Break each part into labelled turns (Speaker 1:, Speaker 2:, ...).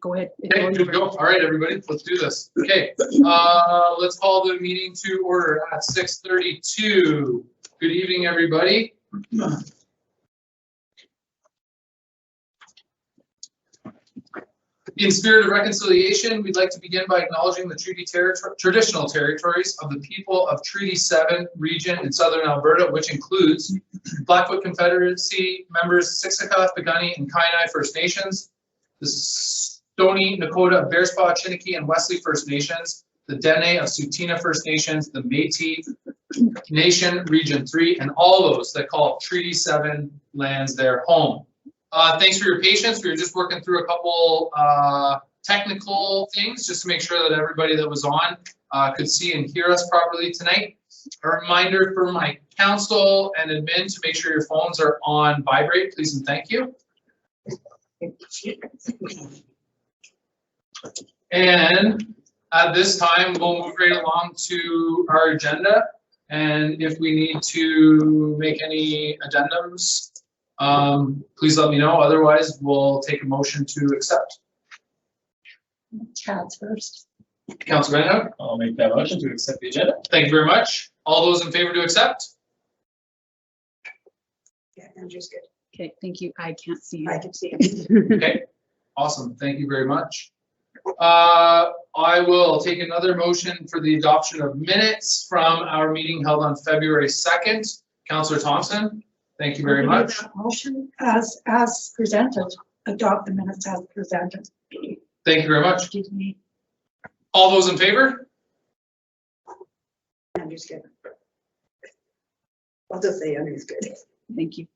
Speaker 1: Go ahead.
Speaker 2: Okay, good to go. All right, everybody, let's do this. Okay, let's call the meeting to order at 6:32. Good evening, everybody. In spirit of reconciliation, we'd like to begin by acknowledging the traditional territories of the people of Treaty 7 region in southern Alberta, which includes Blackfoot Confederacy members Siksika, Pigunni, and Kainai First Nations, the Stoney Nakoda, Bearspaw, Chiniki, and Wesley First Nations, the Dene of Tsuut'ina First Nations, the Métis Nation Region 3, and all those that call Treaty 7 lands their home. Thanks for your patience. We were just working through a couple technical things just to make sure that everybody that was on could see and hear us properly tonight. A reminder for my council and admin to make sure your phones are on vibrate, please and thank you. And at this time, we'll move right along to our agenda. And if we need to make any addendums, please let me know. Otherwise, we'll take a motion to accept.
Speaker 1: Chad's first.
Speaker 2: Councilor Van,
Speaker 3: I'll make that motion to accept the agenda.
Speaker 2: thank you very much. All those in favor to accept?
Speaker 4: Yeah, Andrew's good.
Speaker 1: Okay, thank you. I can't see you.
Speaker 4: I can see him.
Speaker 2: Okay, awesome. Thank you very much. I will take another motion for the adoption of minutes from our meeting held on February 2nd. Councilor Thompson, thank you very much.
Speaker 4: Motion as presented, adopt the minutes as presented.
Speaker 2: Thank you very much.
Speaker 4: Excuse me,
Speaker 2: All those in favor?
Speaker 4: Andrew's good. I'll just say Andrew's good.
Speaker 1: Thank you.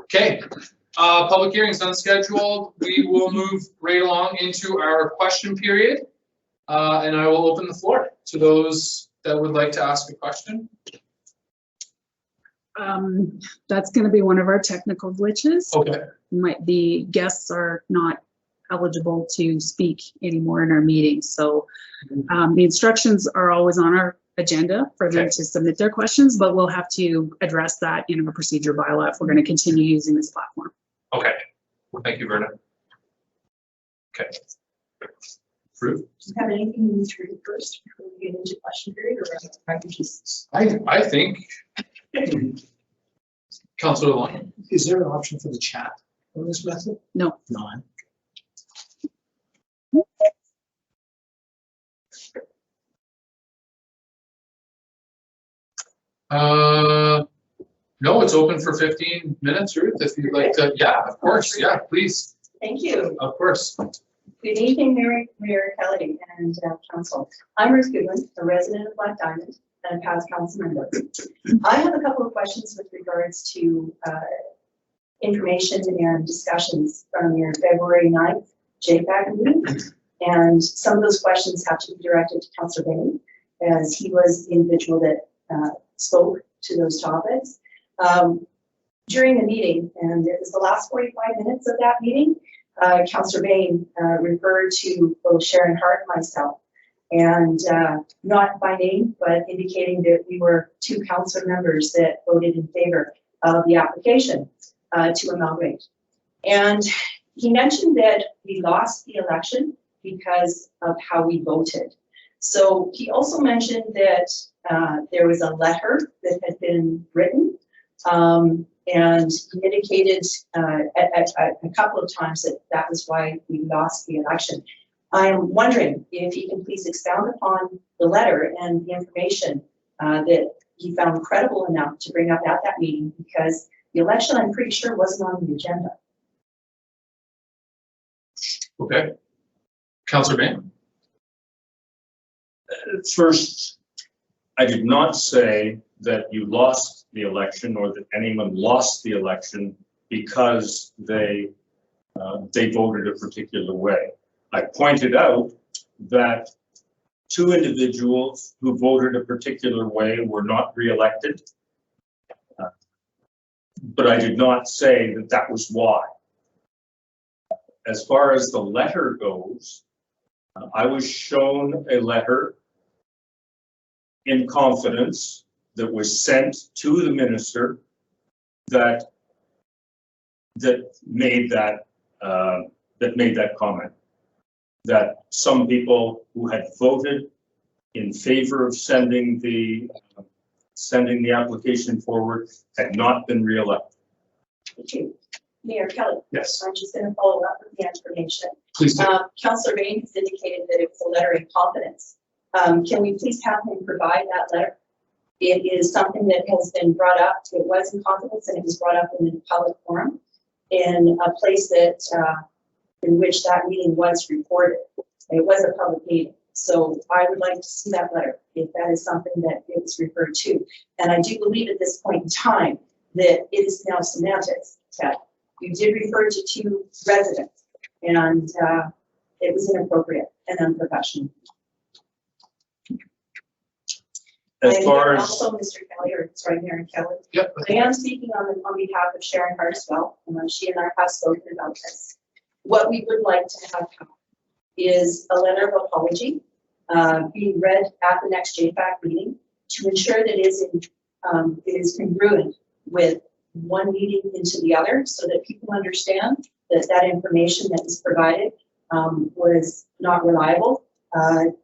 Speaker 2: Okay, public hearings unscheduled. We will move right along into our question period. And I will open the floor to those that would like to ask a question.
Speaker 1: That's going to be one of our technical glitches.
Speaker 2: Okay,
Speaker 1: The guests are not eligible to speak anymore in our meeting. So the instructions are always on our agenda for them to submit their questions, but we'll have to address that in our procedure bylaw if we're going to continue using this platform.
Speaker 2: okay. Thank you, Verna. Okay. Fruit.
Speaker 4: Do you have anything you need to read first before we get into question period, or I can just?
Speaker 2: I think. Councilor Long.
Speaker 3: Is there an option for the chat on this method?
Speaker 1: No.
Speaker 3: None.
Speaker 2: No, it's open for 15 minutes, Ruth, if you'd like to. Yeah, of course. Yeah, please.
Speaker 5: Thank you.
Speaker 2: Of course.
Speaker 5: Good evening, Mayor Kelly and Council. I'm Ruth Goodwin, a resident of Black Diamond and a past council member. I have a couple of questions with regards to information and discussions from your February 9th JPAC meeting. And some of those questions have to be directed to Councillor Bain, as he was the individual that spoke to those topics. During the meeting, and it was the last 45 minutes of that meeting, Councillor Bain referred to both Sharon Hart and myself, and not by name, but indicating that we were two council members that voted in favor of the application to amalgamate. And he mentioned that we lost the election because of how we voted. So he also mentioned that there was a letter that had been written, and he indicated a couple of times that that was why we lost the election. I am wondering if he can please expound upon the letter and the information that he found credible enough to bring up at that meeting, because the election, I'm pretty sure, wasn't on the agenda.
Speaker 2: Okay. Councillor Bain.
Speaker 6: First, I did not say that you lost the election or that anyone lost the election because they voted a particular way. I pointed out that two individuals who voted a particular way were not re-elected, but I did not say that that was why. As far as the letter goes, I was shown a letter in confidence that was sent to the minister that made that that made that comment. That some people who had voted in favor of sending the application forward had not been reelected.
Speaker 5: Thank you. Mayor Kelly.
Speaker 2: Yes,
Speaker 5: I'm just going to follow up with the information.
Speaker 2: please do.
Speaker 5: Councillor Bain has indicated that it was a letter in confidence. Can we please have him provide that letter? It is something that has been brought up. It was in confidence and it was brought up in the public forum in a place that in which that meeting was recorded. It was a public meeting. So I would like to see that letter if that is something that it's referred to. And I do believe at this point in time that it is now semantics, that you did refer to 2 residents and it was inappropriate and unprofessional.
Speaker 6: As far as
Speaker 5: Also, Mr. Kelly, or sorry, Mayor Kelly,
Speaker 2: Yep.
Speaker 5: I am speaking on behalf of Sharon Hart as well, and she and I have spoken about this. What we would like to have is a letter of apology being read at the next JFAC meeting to ensure that it is congruent with one meeting into the other, so that people understand that that information that was provided was not reliable,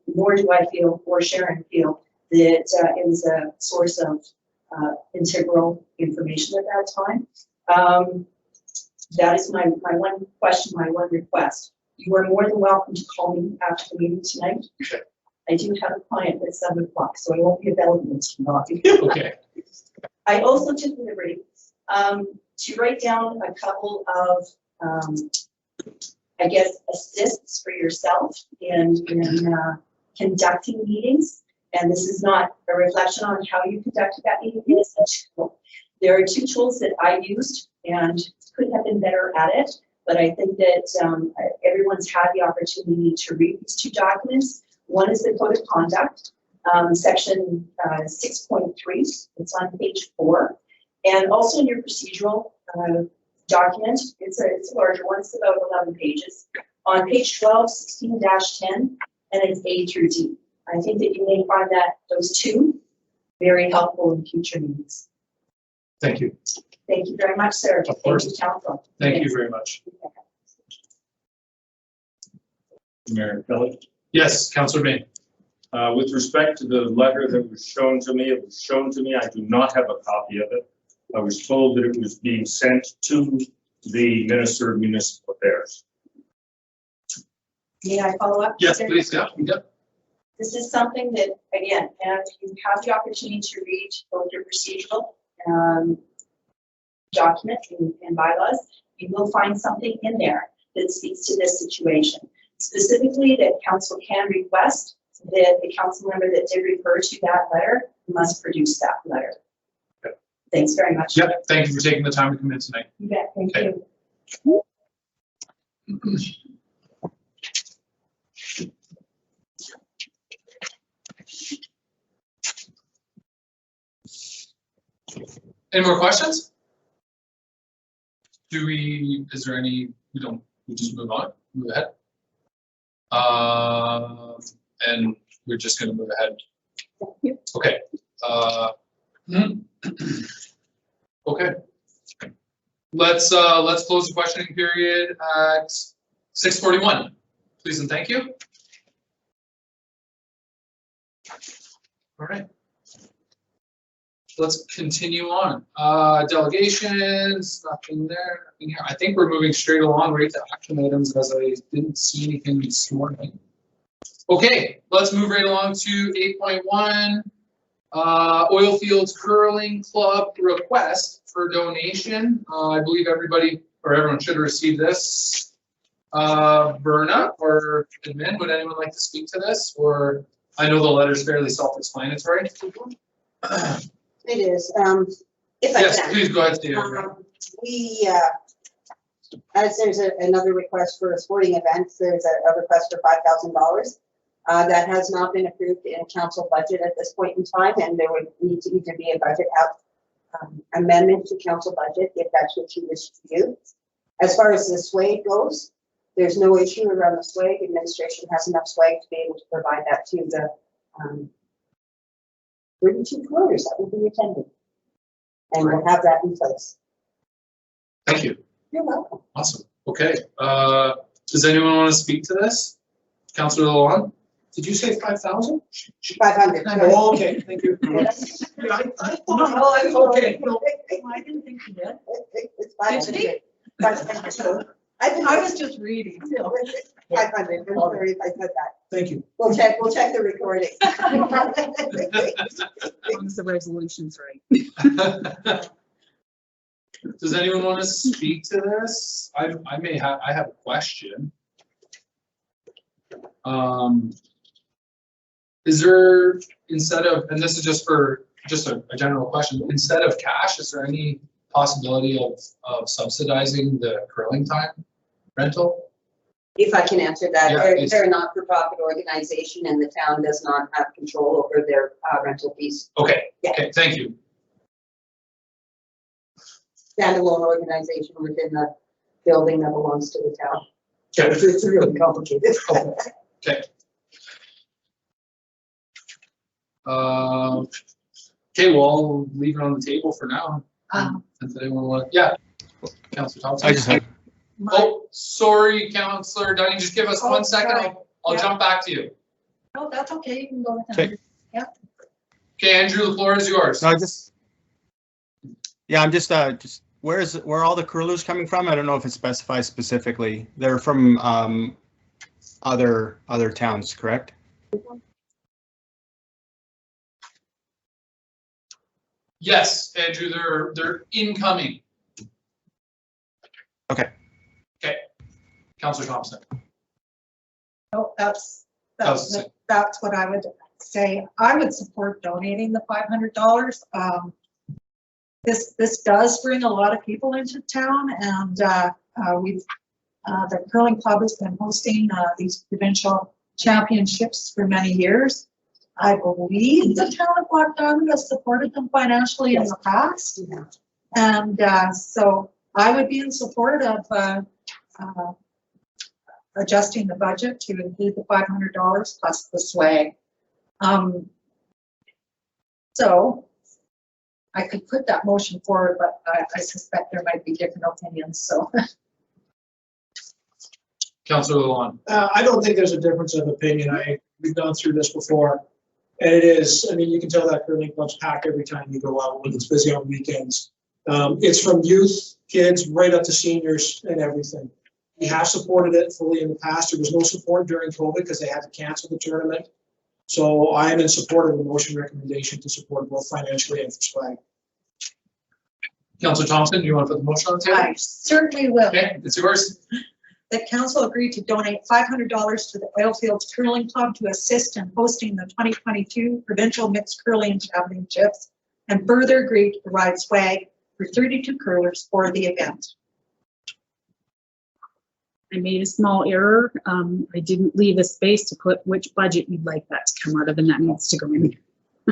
Speaker 5: nor do I feel, or Sharon feel, that it was a source of integral information at that time. That is my one question, my one request. You are more than welcome to call me after the meeting tonight.
Speaker 2: Okay.
Speaker 5: I do have a client at 7 o'clock, so I won't be available tonight.
Speaker 2: Okay.
Speaker 5: I also took the liberty to write down a couple of, I guess, assists for yourself in conducting meetings. And this is not a reflection on how you conducted that meeting. It is a tool. There are 2 tools that I used and could have been better at it, but I think that everyone's had the opportunity to read these 2 documents. One is the Code of Conduct, section 6.3. It's on page 4. And also in your procedural document, it's a larger one, it's about 11 pages. On page 12, 16-10, and it's A through D. I think that you may find that those 2 very helpful in future meetings.
Speaker 2: Thank you.
Speaker 5: Thank you very much, sir.
Speaker 2: Of course.
Speaker 5: Thank you, Council.
Speaker 2: Thank you very much.
Speaker 6: Mayor Kelly.
Speaker 2: Yes, Councillor Bain.
Speaker 6: With respect to the letter that was shown to me, it was shown to me. I do not have a copy of it. I was told that it was being sent to the Minister of Municipal Affairs.
Speaker 5: May I follow up?
Speaker 2: Yes,
Speaker 5: sir?
Speaker 2: please. Yeah. Yep.
Speaker 5: This is something that, again, and you have the opportunity to read both your procedural document and bylaws, you will find something in there that speaks to this situation. Specifically, that council can request that the council member that did refer to that letter must produce that letter.
Speaker 2: Okay.
Speaker 5: Thanks very much.
Speaker 2: Yep. Thank you for taking the time to come in tonight.
Speaker 5: You bet. Thank
Speaker 2: Okay.
Speaker 5: you.
Speaker 2: Any more questions? Is there any, we just move on, move ahead. And we're just gonna move ahead. Okay. Okay. Let's close the questioning period at 6:41. Please and thank you. All right. Let's continue on. Delegations, nothing there, nothing here. I think we're moving straight along right to action items as I didn't see anything this morning. Okay, let's move right along to 8.1. Oil Fields Curling Club request for donation. I believe everyone should receive this. Berna or admin, would anyone like to speak to this? Or I know the letter's fairly self-explanatory.
Speaker 7: It is. If
Speaker 2: Yes,
Speaker 7: I can.
Speaker 2: please go ahead, Steve.
Speaker 7: We, as there's another request for a sporting event, there's a request for $5,000. That has not been approved in council budget at this point in time, and there would need to either be a budget amendment to council budget if that's what you wish to do. As far as the swag goes, there's no issue around the swag. Administration has enough swag to be able to provide that to the 32 floaters that will be attending. And we'll have that in place.
Speaker 2: Thank you.
Speaker 7: You're welcome.
Speaker 2: Awesome. Okay. Does anyone want to speak to this? Councillor Lalonde?
Speaker 3: Did you say 5,000?
Speaker 7: 500.
Speaker 3: Oh, okay, thank you.
Speaker 7: Yeah.
Speaker 3: Yeah, I thought,
Speaker 7: Oh, I'm
Speaker 3: okay, no,
Speaker 4: I didn't think you did.
Speaker 7: It's 500. 500.
Speaker 4: I was just reading.
Speaker 7: 500, I'm sorry if I said that.
Speaker 3: thank you.
Speaker 7: We'll check the recording.
Speaker 1: As long as the resolution's right.
Speaker 2: Does anyone want to speak to this? I have a question. Is there, instead of, and this is just for, a general question, instead of cash, is there any possibility of subsidizing the curling time rental?
Speaker 7: If I can answer that,
Speaker 2: Yeah,
Speaker 7: they're,
Speaker 2: please.
Speaker 7: they're a not-for-profit organization and the town does not have control over their rental fees.
Speaker 2: Okay,
Speaker 7: Yeah.
Speaker 2: okay, thank you.
Speaker 7: Standalone organization within the building that belongs to the town.
Speaker 2: Okay.
Speaker 7: It's really complicated.
Speaker 2: Okay. Okay, well, I'll leave it on the table for now. If anyone want, yeah. Councillor Thompson.
Speaker 8: I just had,
Speaker 2: Oh, sorry, Councillor Dunning, just give us
Speaker 4: Oh,
Speaker 2: 1 second.
Speaker 4: sorry.
Speaker 2: I'll
Speaker 4: Yeah.
Speaker 2: jump back to you.
Speaker 4: No, that's okay, you can go with
Speaker 8: Okay.
Speaker 4: that.
Speaker 2: Okay, Andrew, the floor is yours.
Speaker 8: no, I'm just, where are all the curlers coming from? I don't know if it specifies specifically. They're from, other towns, correct?
Speaker 2: Yes, Andrew, they're incoming.
Speaker 8: Okay.
Speaker 2: Okay. Councillor Thompson.
Speaker 4: No,
Speaker 2: That's-
Speaker 4: that's what I would say. I would support donating the $500. This does bring a lot of people into town, and the curling club has been hosting these provincial championships for many years. I believe the town of Black Diamond has supported them financially in the past. And so I would be in support of adjusting the budget to include the $500 plus the swag. So I could put that motion forward, but I suspect there might be different opinions, so.
Speaker 2: Councillor Lalonde.
Speaker 3: I don't think there's a difference of opinion. We've gone through this before. And it is, I mean, you can tell that curling club's packed every time you go out when it's busy on weekends. It's from youth, kids, right up to seniors and everything. We have supported it fully in the past. There was no support during COVID because they had to cancel the tournament. So I am in support of the motion recommendation to support both financially and for swag.
Speaker 2: Councillor Thompson, do you want to put the motion on the table?
Speaker 4: I certainly will.
Speaker 2: Okay, it's yours.
Speaker 4: That council agreed to donate $500 to the Oilfields Curling Club to assist in hosting the 2022 Provincial Mixed Curling Championships, and further agreed to provide swag for 32 curlers for the event.
Speaker 1: I made a small error. I didn't leave a space to put which budget you'd like that to come out of, and that needs to go in.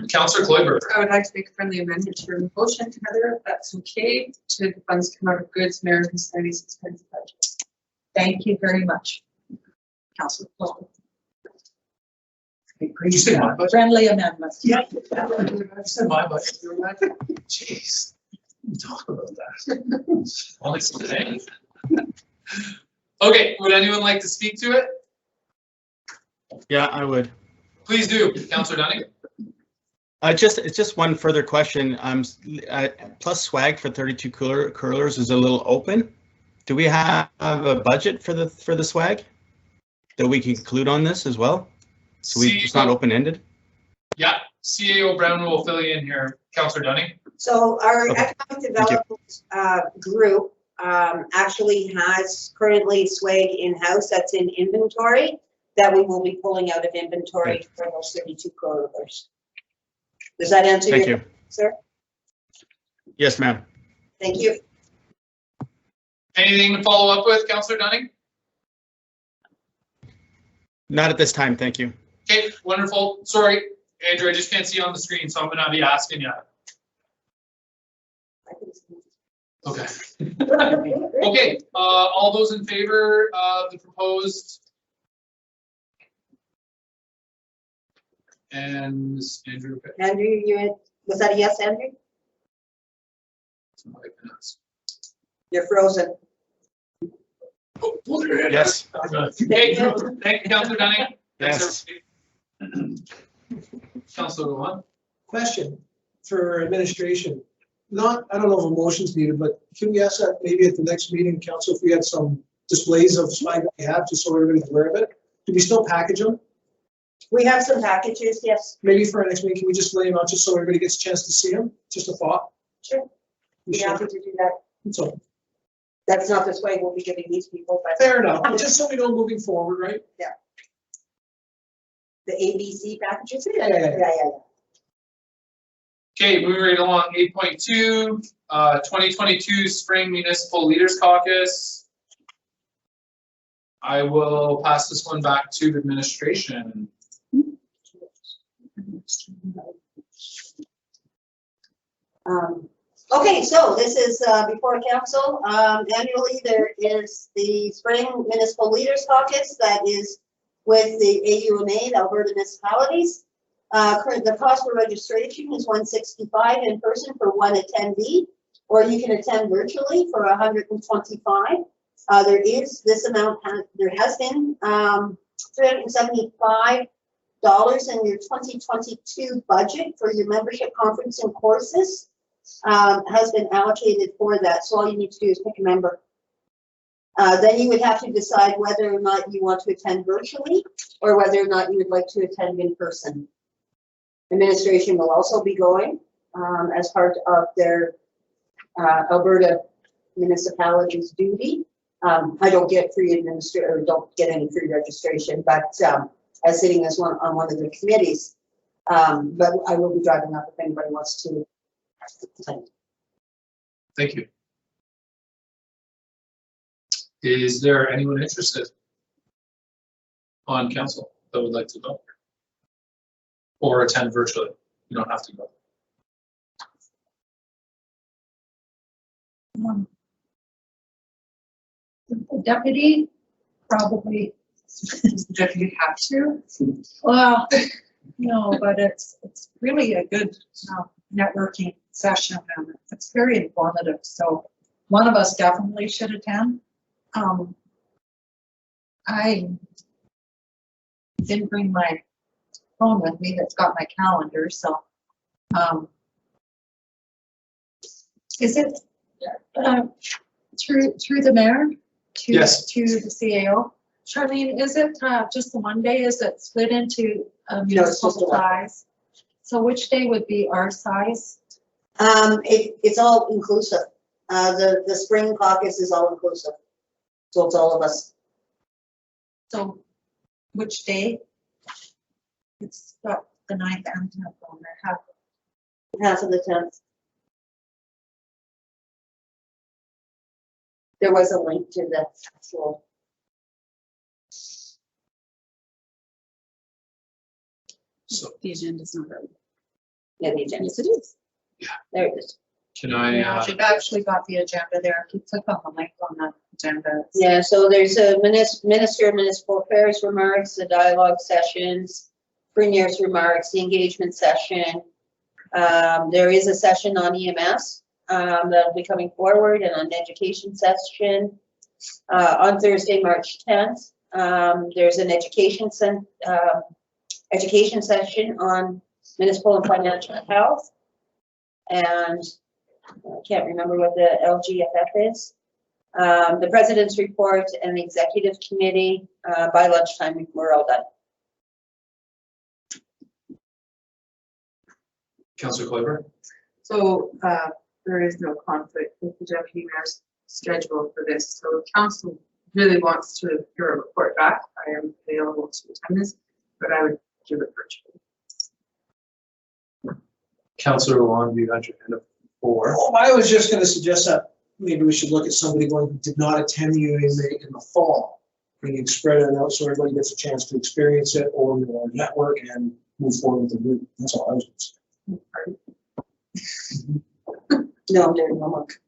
Speaker 2: Councillor Kloiber.
Speaker 9: I would like to make a friendly amendment to your motion, Heather, if that's okay, to the funds come out of goods, merit, and studies expense budget.
Speaker 4: Thank you very much, Councilor Paul.
Speaker 2: Did you say my budget?
Speaker 4: Friendly amendment.
Speaker 2: Yeah. I said my budget. You're right. Jeez. We talk about that. Well, it's today. Okay, would anyone like to speak to it?
Speaker 8: Yeah, I would.
Speaker 2: Please do, Councillor Dunning.
Speaker 8: It's just one further question. Plus swag for 32 curlers is a little open. Do we have a budget for the swag that we can include on this as well? So it's not open-ended?
Speaker 2: Yeah, CAO Brown will fill you in here, Councillor Dunning.
Speaker 7: So our
Speaker 8: Okay.
Speaker 7: economic development group actually has currently swag in-house that's in inventory that we will be pulling out of inventory for those 32 curlers. Does that answer
Speaker 8: Thank
Speaker 7: your
Speaker 8: you.
Speaker 7: sir?
Speaker 8: Yes, ma'am.
Speaker 7: Thank you.
Speaker 2: Anything to follow up with, Councillor Dunning?
Speaker 8: Not at this time, thank you.
Speaker 2: Okay, wonderful. Sorry, Andrew, I just can't see on the screen, so I'm gonna be asking you. Okay. Okay, all those in favor of the proposed? And Andrew. Okay.
Speaker 7: Andrew, was that a yes, Andrew? You're frozen.
Speaker 8: Yes.
Speaker 2: Hey, thank you, Councilor Dunning.
Speaker 8: Yes.
Speaker 2: Councilor Luan.
Speaker 3: Question for administration. Not, I don't know if a motion's needed, but can we ask that maybe at the next meeting, council, if we had some displays of swag that we have, just so everybody's aware of it? Do we still package them?
Speaker 7: We have some packages, yes.
Speaker 3: Maybe for our next meeting, can we just lay them out just so everybody gets a chance to see them? Just a thought.
Speaker 7: Sure.
Speaker 3: We
Speaker 7: Be
Speaker 3: should.
Speaker 7: happy to do that.
Speaker 3: So,
Speaker 7: That's not the swag we'll be giving these people, but
Speaker 3: fair enough, but just so we know moving forward, right?
Speaker 7: the ABC packages.
Speaker 3: Yeah.
Speaker 7: Yeah.
Speaker 2: Okay, moving right along, 8.2, 2022 Spring Municipal Leaders Caucus. I will pass this one back to administration.
Speaker 7: Okay, so this is before council. Annually, there is the Spring Municipal Leaders Caucus that is with the AUMA, the Alberta Municipalities. The cost for registration is $165 in person for one attendee, or you can attend virtually for $125. There is this amount. There has been $375 in your 2022 budget for your membership conference and courses. Has been allocated for that. So all you need to do is pick a member. Then you would have to decide whether or not you want to attend virtually or whether or not you would like to attend in person. Administration will also be going as part of their Alberta municipalities duty. I don't get free or don't get any free registration, but as sitting as on one of the committees, but I will be driving up if anybody wants to.
Speaker 2: Thank you. Is there anyone interested on council that would like to go? Or attend virtually? You don't have to go.
Speaker 4: The deputy, probably.
Speaker 9: Does the deputy have to?
Speaker 4: Well, no, but it's really a good networking session, and it's very informative. So one of us definitely should attend. I didn't bring my phone with me that's got my calendar, so is it through the mayor to
Speaker 2: Yes.
Speaker 4: to the CAO? Charlene, is it just the one day? Is it split into municipal
Speaker 7: just the one.
Speaker 4: size? So which day would be our size?
Speaker 7: It's all inclusive. The spring caucus is all inclusive. So it's all of us.
Speaker 4: So which day? It's got the 9th and 10th on there.
Speaker 7: Half of the 10th. There was a link to the actual.
Speaker 1: The agenda's not ready.
Speaker 7: Yeah, the agenda.
Speaker 1: Yes, it is.
Speaker 7: There it is.
Speaker 2: Can I,
Speaker 4: Yeah, you've actually got the agenda there. If you click on the link on the agenda. it's-
Speaker 7: Yeah, so there's a Minister of Municipal Affairs remarks, the dialogue sessions, Premier's remarks, the engagement session. There is a session on EMS that'll be coming forward, and an education session on Thursday, March 10th. There's an education session on municipal and financial health. And I can't remember what the LGFF is. The president's report and the executive committee, by lunchtime, we're all done.
Speaker 2: Councilor Clever?
Speaker 9: So there is no conflict with the deputy mayor's schedule for this. So if council really wants to hear a report back, I am available to attend this, but I would give it virtually.
Speaker 2: Councilor Long, you had your hand up before.
Speaker 3: Oh, I was just gonna suggest that maybe we should look at somebody going who did not attend the UAMA in the fall. We can spread it out so everybody gets a chance to experience it or network and move forward with the group. That's all I was gonna say.
Speaker 7: No, I'm doing homework.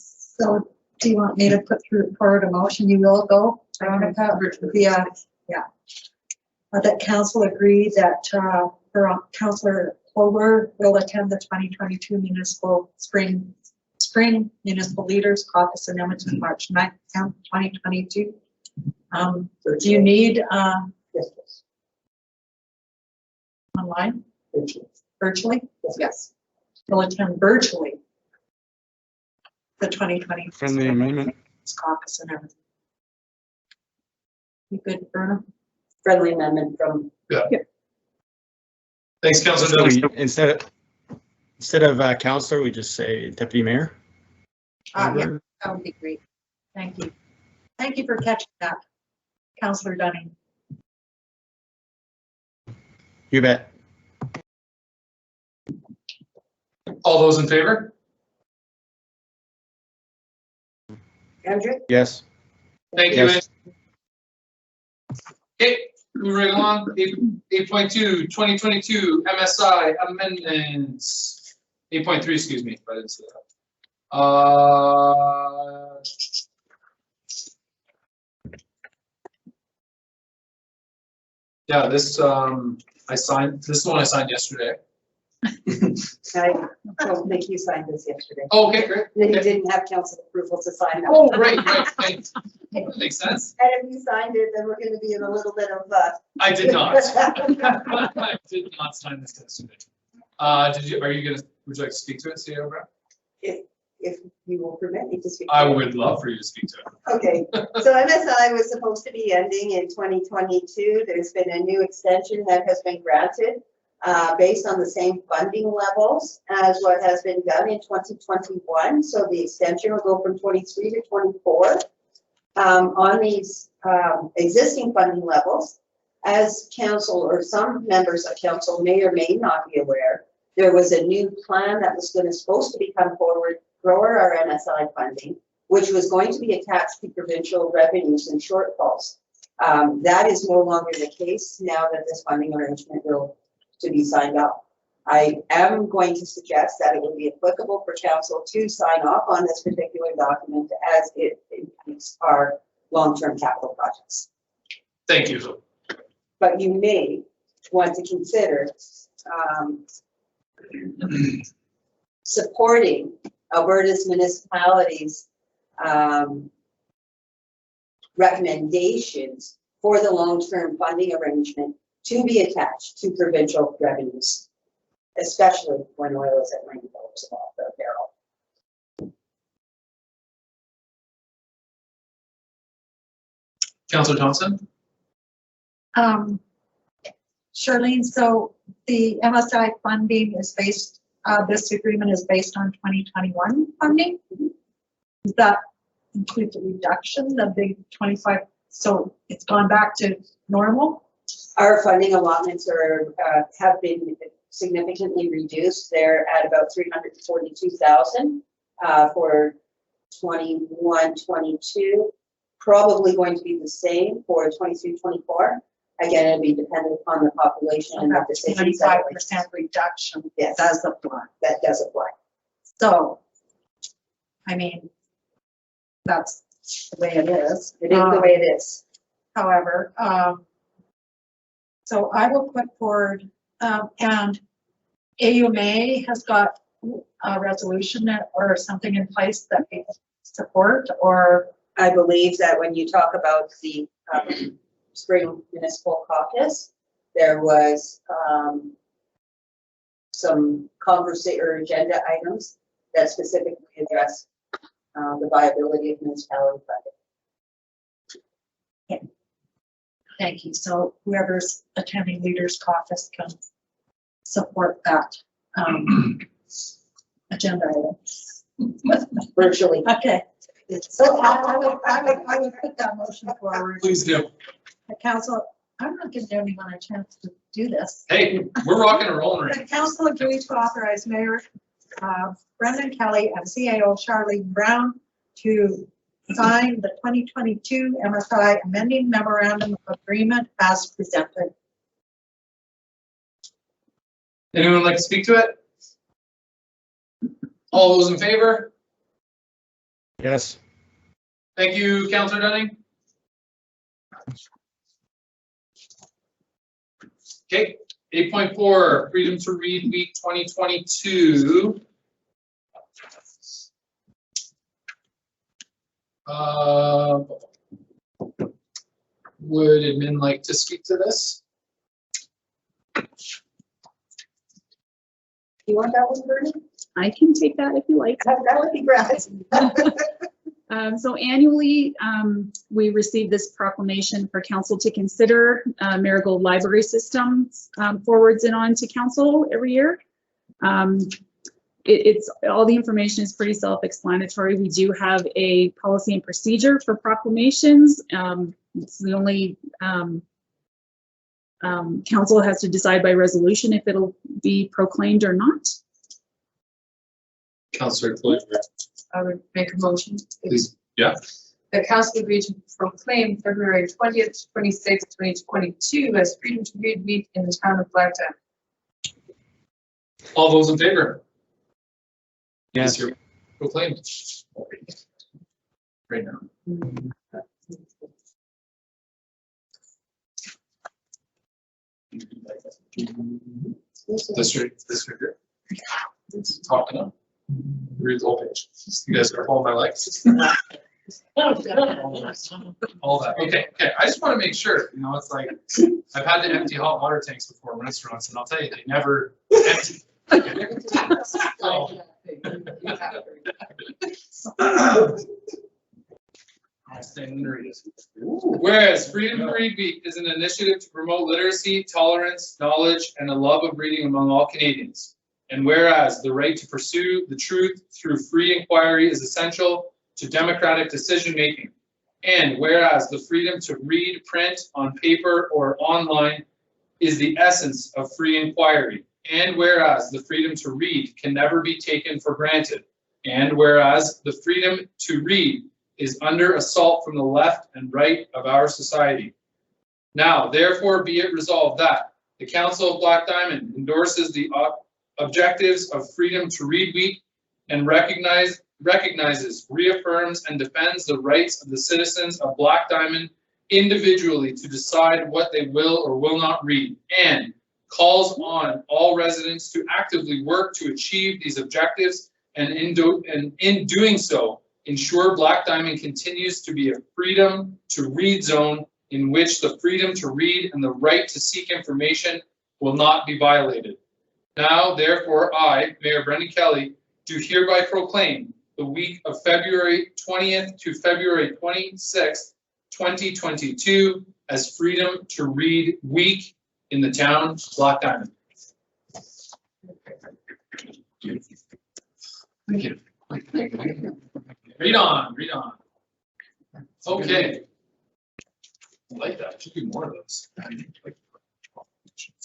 Speaker 4: So Do you want me to put forward a motion? You will go, Veronica, via, yeah. That council agreed that, Councillor Clover will attend the 2022 municipal spring municipal leaders caucus in Edmonton, March 9th, 10th, 2022. Do you need,
Speaker 7: Yes,
Speaker 4: online,
Speaker 7: yes.
Speaker 4: virtually?
Speaker 7: Yes.
Speaker 4: Will attend virtually the 2020
Speaker 8: Friendly amendment.
Speaker 4: caucus and everything. You good, Verna?
Speaker 7: Friendly amendment from,
Speaker 2: Thanks, Councillor
Speaker 8: So
Speaker 2: Douglas.
Speaker 8: instead of counselor, we just say deputy mayor.
Speaker 4: Yeah, that would be great. Thank you. Thank you for catching that, Councillor Dunning.
Speaker 8: You bet.
Speaker 2: All those in favor?
Speaker 7: Andrew?
Speaker 8: Yes.
Speaker 2: Thank you.
Speaker 8: Yes.
Speaker 2: Okay, moving right along, 8.2, 2022 MSI amendments. 8.3, excuse me, if I didn't say that. Yeah, this, I signed, this is the one I signed yesterday.
Speaker 7: I don't think you signed this yesterday.
Speaker 2: Oh, okay, great.
Speaker 7: You didn't have council approval to sign that.
Speaker 2: Oh, right, thanks. That makes sense.
Speaker 7: And if you signed it, then we're gonna be in a little bit of,
Speaker 2: I did not. I did not sign this yesterday. Would you like to speak to it, CEO Brown?
Speaker 7: if you will permit me to speak.
Speaker 2: I would love for you to speak to it.
Speaker 7: Okay, so MSI was supposed to be ending in 2022. There's been a new extension that has been granted based on the same funding levels as what has been done in 2021. So the extension will go from 23 to 24 on these existing funding levels. As council or some members of council may or may not be aware, there was a new plan that was supposed to become forward grower our MSI funding, which was going to be attached to provincial revenues and shortfalls. That is no longer the case now that this funding arrangement will to be signed off. I am going to suggest that it would be applicable for council to sign off on this particular document as it impacts our long-term capital projects.
Speaker 2: Thank you.
Speaker 7: But you may want to consider supporting Alberta's municipalities' recommendations for the long-term funding arrangement to be attached to provincial revenues, especially when oil is at $90 a barrel.
Speaker 2: Councillor Thompson?
Speaker 4: Charlene, so the MSI funding is based, this agreement is based on 2021 funding. Does that include the reduction, the big 25? So it's gone back to normal?
Speaker 7: Our funding allotments are have been significantly reduced. They're at about 342,000 for 21-22. Probably going to be the same for 23-24. Again, it'll be dependent upon the population and the decisions.
Speaker 4: 25% reduction.
Speaker 7: Yes,
Speaker 4: Does apply.
Speaker 7: that does apply.
Speaker 4: So, I mean, that's the way it is.
Speaker 7: It is the way it is.
Speaker 4: However, so I will put forward, and AUMA has got a resolution or something in place that we support, or
Speaker 7: I believe that when you talk about the spring municipal caucus, there was some conversation or agenda items that specifically address the viability of municipality funding.
Speaker 4: thank you. So whoever's attending Leaders Caucus can support that agenda item.
Speaker 7: Virtually.
Speaker 4: Okay. So I would put that motion forward.
Speaker 2: Please do.
Speaker 4: The council, I'm not giving anyone a chance to do this.
Speaker 2: Hey, we're rocking and rolling right
Speaker 4: The council agreed to authorize Mayor Brendan Kelly and CAO Charlene Brown to sign the 2022 MSI amending memorandum of agreement as presented.
Speaker 2: Anyone like to speak to it? All those in favor?
Speaker 8: Yes.
Speaker 2: Thank you, Councillor Dunning. Okay, 8.4, Freedom to Read Week 2022. Would admin like to speak to this?
Speaker 4: You want that one, Bernie?
Speaker 1: I can take that if you like.
Speaker 4: That would be great.
Speaker 1: So annually, we receive this proclamation for council to consider. Marigold Library Systems forwards it on to council every year. It's all the information is pretty self-explanatory. We do have a policy and procedure for proclamations. It's the only council has to decide by resolution if it'll be proclaimed or not.
Speaker 2: Councillor Floyd,
Speaker 9: I would make a motion.
Speaker 2: please. Yeah.
Speaker 9: The Council of Region proclaim February 20th, 26th, 2022 as Freedom to Read Week in the town of Black Diamond.
Speaker 2: All those in favor?
Speaker 8: Yes.
Speaker 2: You're proclaimed. Right now. District. Talking up. Read the whole page. You guys are pulling my legs. All that. Okay. I just want to make sure. You know, it's like I've had to empty hot water tanks before in restaurants, and I'll tell you, they never empty. Whereas Freedom to Read Week is an initiative to promote literacy, tolerance, knowledge, and a love of reading among all Canadians. And whereas the right to pursue the truth through free inquiry is essential to democratic decision-making. And whereas the freedom to read, print, on paper, or online is the essence of free inquiry. And whereas the freedom to read can never be taken for granted. And whereas the freedom to read is under assault from the left and right of our society. Now, therefore, be it resolved that the Council of Black Diamond endorses the objectives of Freedom to Read Week and recognizes, reaffirms, and defends the rights of the citizens of Black Diamond individually to decide what they will or will not read, and calls on all residents to actively work to achieve these objectives, and in doing so, ensure Black Diamond continues to be a freedom to read zone in which the freedom to read and the right to seek information will not be violated. Now, therefore, I, Mayor Brendan Kelly, do hereby proclaim the week of February 20th to February 26th, 2022 as Freedom to Read Week in the town of Black Diamond. Thank you. Read on. Okay. I like that. Should do more of those.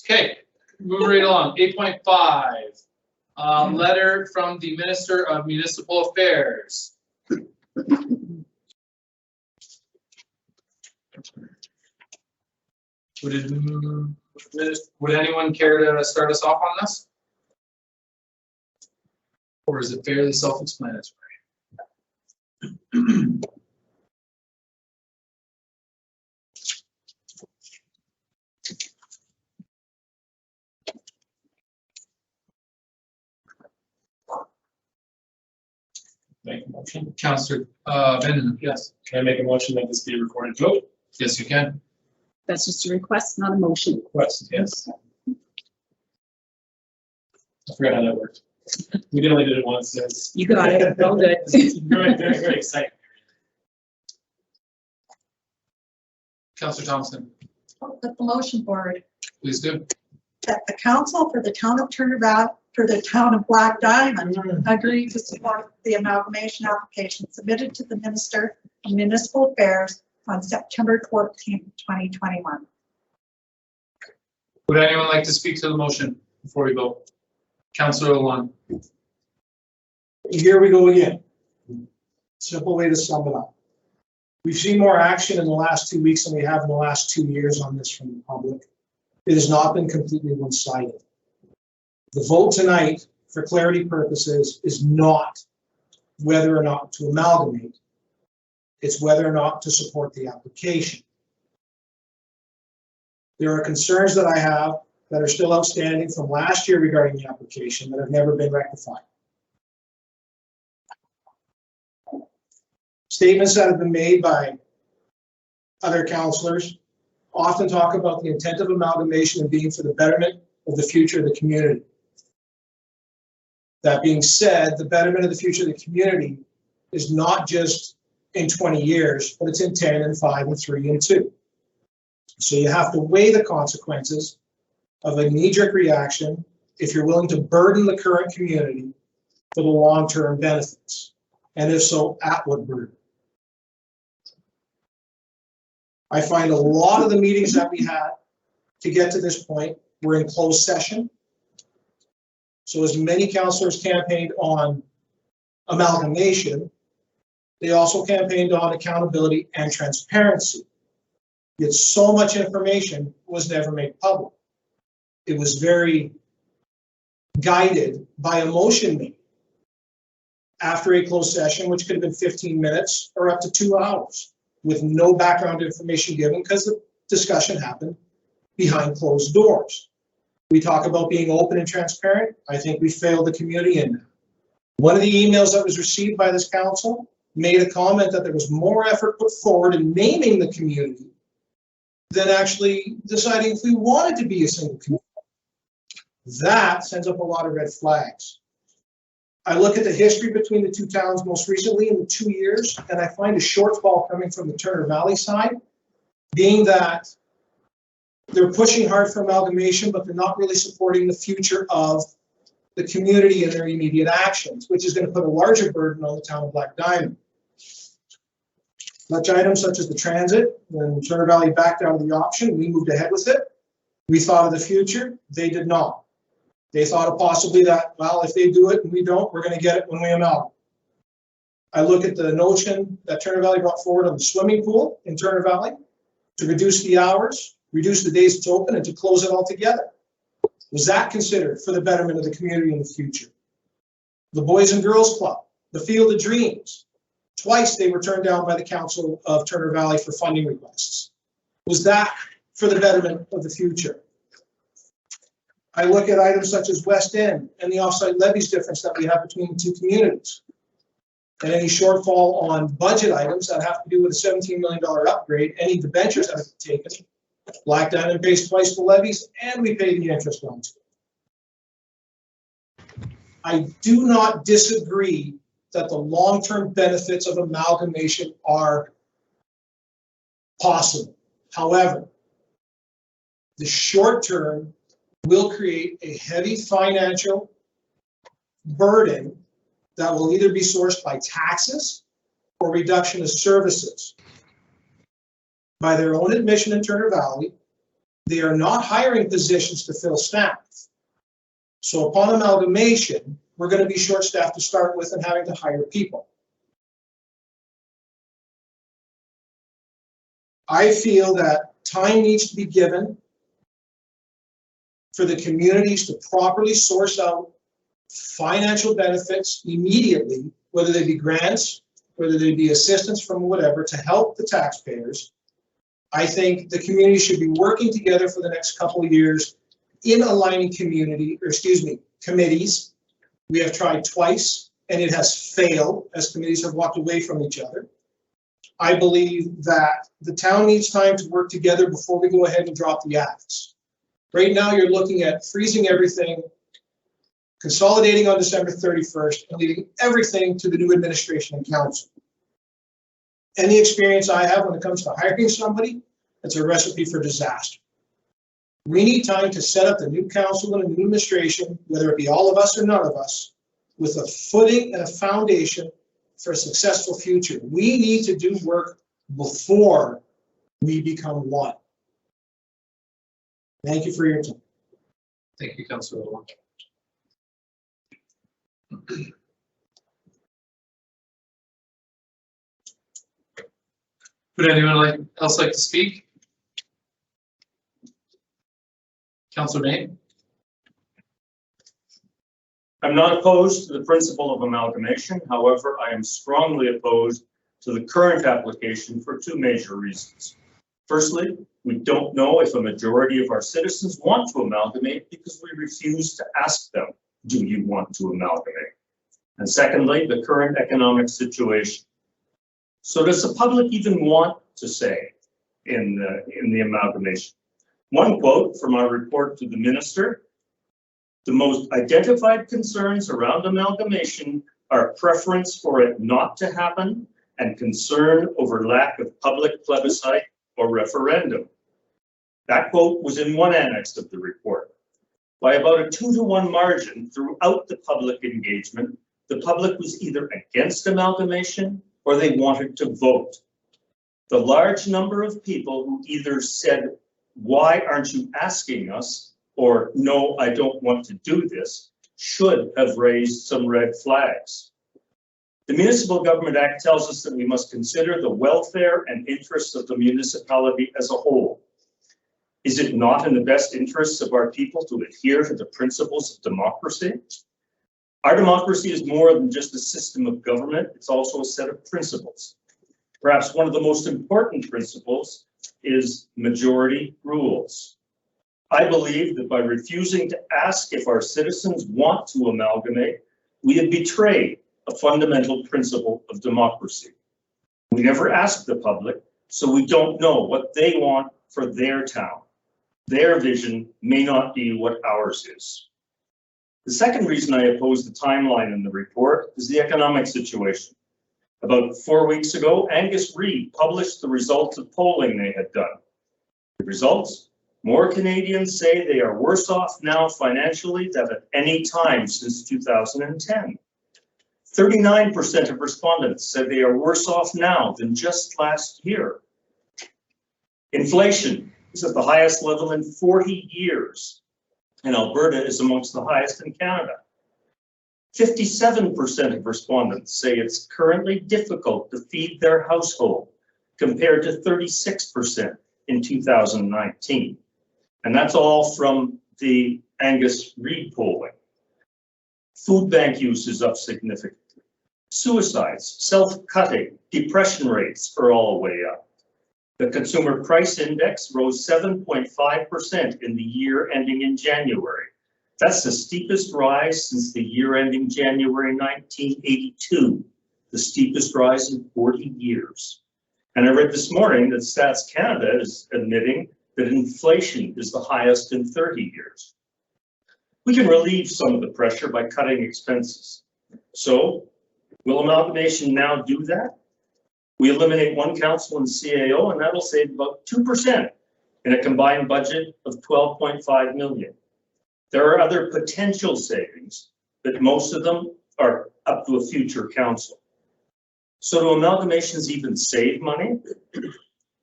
Speaker 2: Okay, moving right along. 8.5. Letter from the Minister of Municipal Affairs. Would anyone care to start us off on this? Or is it fairly self-explanatory?
Speaker 10: Make a motion.
Speaker 2: Councillor Benjamin, yes.
Speaker 10: Can I make a motion that this be a recorded vote?
Speaker 2: Yes, you can.
Speaker 1: That's just a request, not a motion.
Speaker 10: Request, yes. I forgot how that worked. We only did it once, so it's.
Speaker 1: You got it. All good.
Speaker 10: Very exciting.
Speaker 2: Councillor Thompson,
Speaker 4: Put the motion forward.
Speaker 2: please do.
Speaker 4: That the council for the town of Turnabout, for the town of Black Diamond, agreed to support the amalgamation application submitted to the Minister of Municipal Affairs on September 14th, 2021.
Speaker 2: Would anyone like to speak to the motion before we vote? Councillor Lalonde.
Speaker 3: Here we go again. Simple way to sum it up. We've seen more action in the last 2 weeks than we have in the last 2 years on this from the public. It has not been completely one-sided. The vote tonight, for clarity purposes, is not whether or not to amalgamate. It's whether or not to support the application. There are concerns that I have that are still outstanding from last year regarding the application that have never been rectified. Statements that have been made by other councillors often talk about the intent of amalgamation and being for the betterment of the future of the community. That being said, the betterment of the future of the community is not just in 20 years, but it's in 10 and 5 and 3 and 2. So you have to weigh the consequences of a knee-jerk reaction if you're willing to burden the current community for the long-term benefits. And if so, at what burden? I find a lot of the meetings that we had to get to this point were in closed session. So as many councillors campaigned on amalgamation, they also campaigned on accountability and transparency. Yet so much information was never made public. It was very guided by emotion maybe. After a closed session, which could have been 15 minutes or up to 2 hours, with no background information given because the discussion happened behind closed doors. We talk about being open and transparent. I think we failed the community in that. One of the emails that was received by this council made a comment that there was more effort put forward in naming the community than actually deciding if we wanted to be a single community. That sends up a lot of red flags. I look at the history between the two towns most recently in the 2 years, and I find a shortfall coming from the Turner Valley side, being that they're pushing hard for amalgamation, but they're not really supporting the future of the community and their immediate actions, which is going to put a larger burden on the town of Black Diamond. Such items such as the transit, when Turner Valley backed out of the option, we moved ahead with it. We thought of the future, they did not. They thought of possibly that, well, if they do it and we don't, we're going to get it when we amalgamate. I look at the notion that Turner Valley brought forward on the swimming pool in Turner Valley to reduce the hours, reduce the days it's open, and to close it altogether. Was that considered for the betterment of the community in the future? The Boys and Girls Club, the Field of Dreams, twice they were turned down by the Council of Turner Valley for funding requests. Was that for the betterment of the future? I look at items such as West End and the offsite levies difference that we have between the two communities. And any shortfall on budget items that have to do with a $17 million upgrade, any debentures that have been taken, Black Diamond pays twice the levies and we pay the interest on it. I do not disagree that the long-term benefits of amalgamation are possible. However, the short term will create a heavy financial burden that will either be sourced by taxes or reduction of services. By their own admission in Turner Valley, they are not hiring positions to fill staff. So upon amalgamation, we're going to be short-staffed to start with and having to hire people. I feel that time needs to be given for the communities to properly source out financial benefits immediately, whether they be grants, whether they be assistance from whatever, to help the taxpayers. I think the community should be working together for the next couple of years in aligning committees. We have tried twice and it has failed as committees have walked away from each other. I believe that the town needs time to work together before we go ahead and drop the acts. Right now, you're looking at freezing everything, consolidating on December 31st, and leaving everything to the new administration and council. Any experience I have when it comes to hiring somebody, it's a recipe for disaster. We need time to set up the new council and a new administration, whether it be all of us or none of us, with a footing and a foundation for a successful future. We need to do work before we become one. Thank you for your time.
Speaker 2: Thank you, Councilor Owen. Would anyone else like to speak? Councilor May?
Speaker 6: I'm not opposed to the principle of amalgamation. However, I am strongly opposed to the current application for two major reasons. Firstly, we don't know if a majority of our citizens want to amalgamate because we refuse to ask them, do you want to amalgamate? And secondly, the current economic situation. So does the public even want to say in the amalgamation? One quote from our report to the minister: the most identified concerns around amalgamation are preference for it not to happen and concern over lack of public plebiscite or referendum. That quote was in one annex of the report. By about a 2-to-1 margin throughout the public engagement, the public was either against amalgamation or they wanted to vote. The large number of people who either said, why aren't you asking us? Or no, I don't want to do this, should have raised some red flags. The Municipal Government Act tells us that we must consider the welfare and interests of the municipality as a whole. Is it not in the best interests of our people to adhere to the principles of democracy? Our democracy is more than just a system of government, it's also a set of principles. Perhaps one of the most important principles is majority rules. I believe that by refusing to ask if our citizens want to amalgamate, we have betrayed a fundamental principle of democracy. We never ask the public, so we don't know what they want for their town. Their vision may not be what ours is. The second reason I oppose the timeline in the report is the economic situation. About 4 weeks ago, Angus Reid published the results of polling they had done. The results? More Canadians say they are worse off now financially than at any time since 2010. 39% of respondents said they are worse off now than just last year. Inflation is at the highest level in 40 years, and Alberta is amongst the highest in Canada. 57% of respondents say it's currently difficult to feed their household, compared to 36% in 2019. And that's all from the Angus Reid polling. Food bank use is up significantly. Suicides, self-cutting, depression rates are all way up. The Consumer Price Index rose 7.5% in the year ending in January. That's the steepest rise since the year ending January 1982, the steepest rise in 40 years. And I read this morning that Stats Canada is admitting that inflation is the highest in 30 years. We can relieve some of the pressure by cutting expenses. So, will amalgamation now do that? We eliminate one council and CAO, and that'll save about 2% in a combined budget of $12.5 million. There are other potential savings, but most of them are up to a future council. So do amalgamations even save money?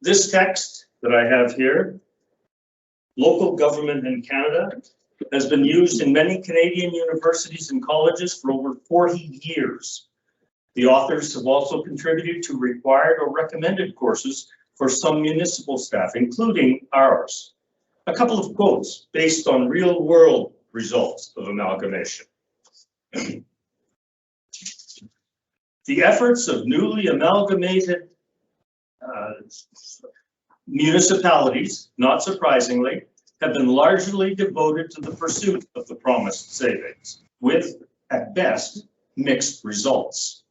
Speaker 6: This text that I have here, local government in Canada, has been used in many Canadian universities and colleges for over 40 years. The authors have also contributed to required or recommended courses for some municipal staff, including ours. A couple of quotes based on real-world results of amalgamation. The efforts of newly amalgamated municipalities, not surprisingly, have been largely devoted to the pursuit of the promised savings, with, at best, mixed results.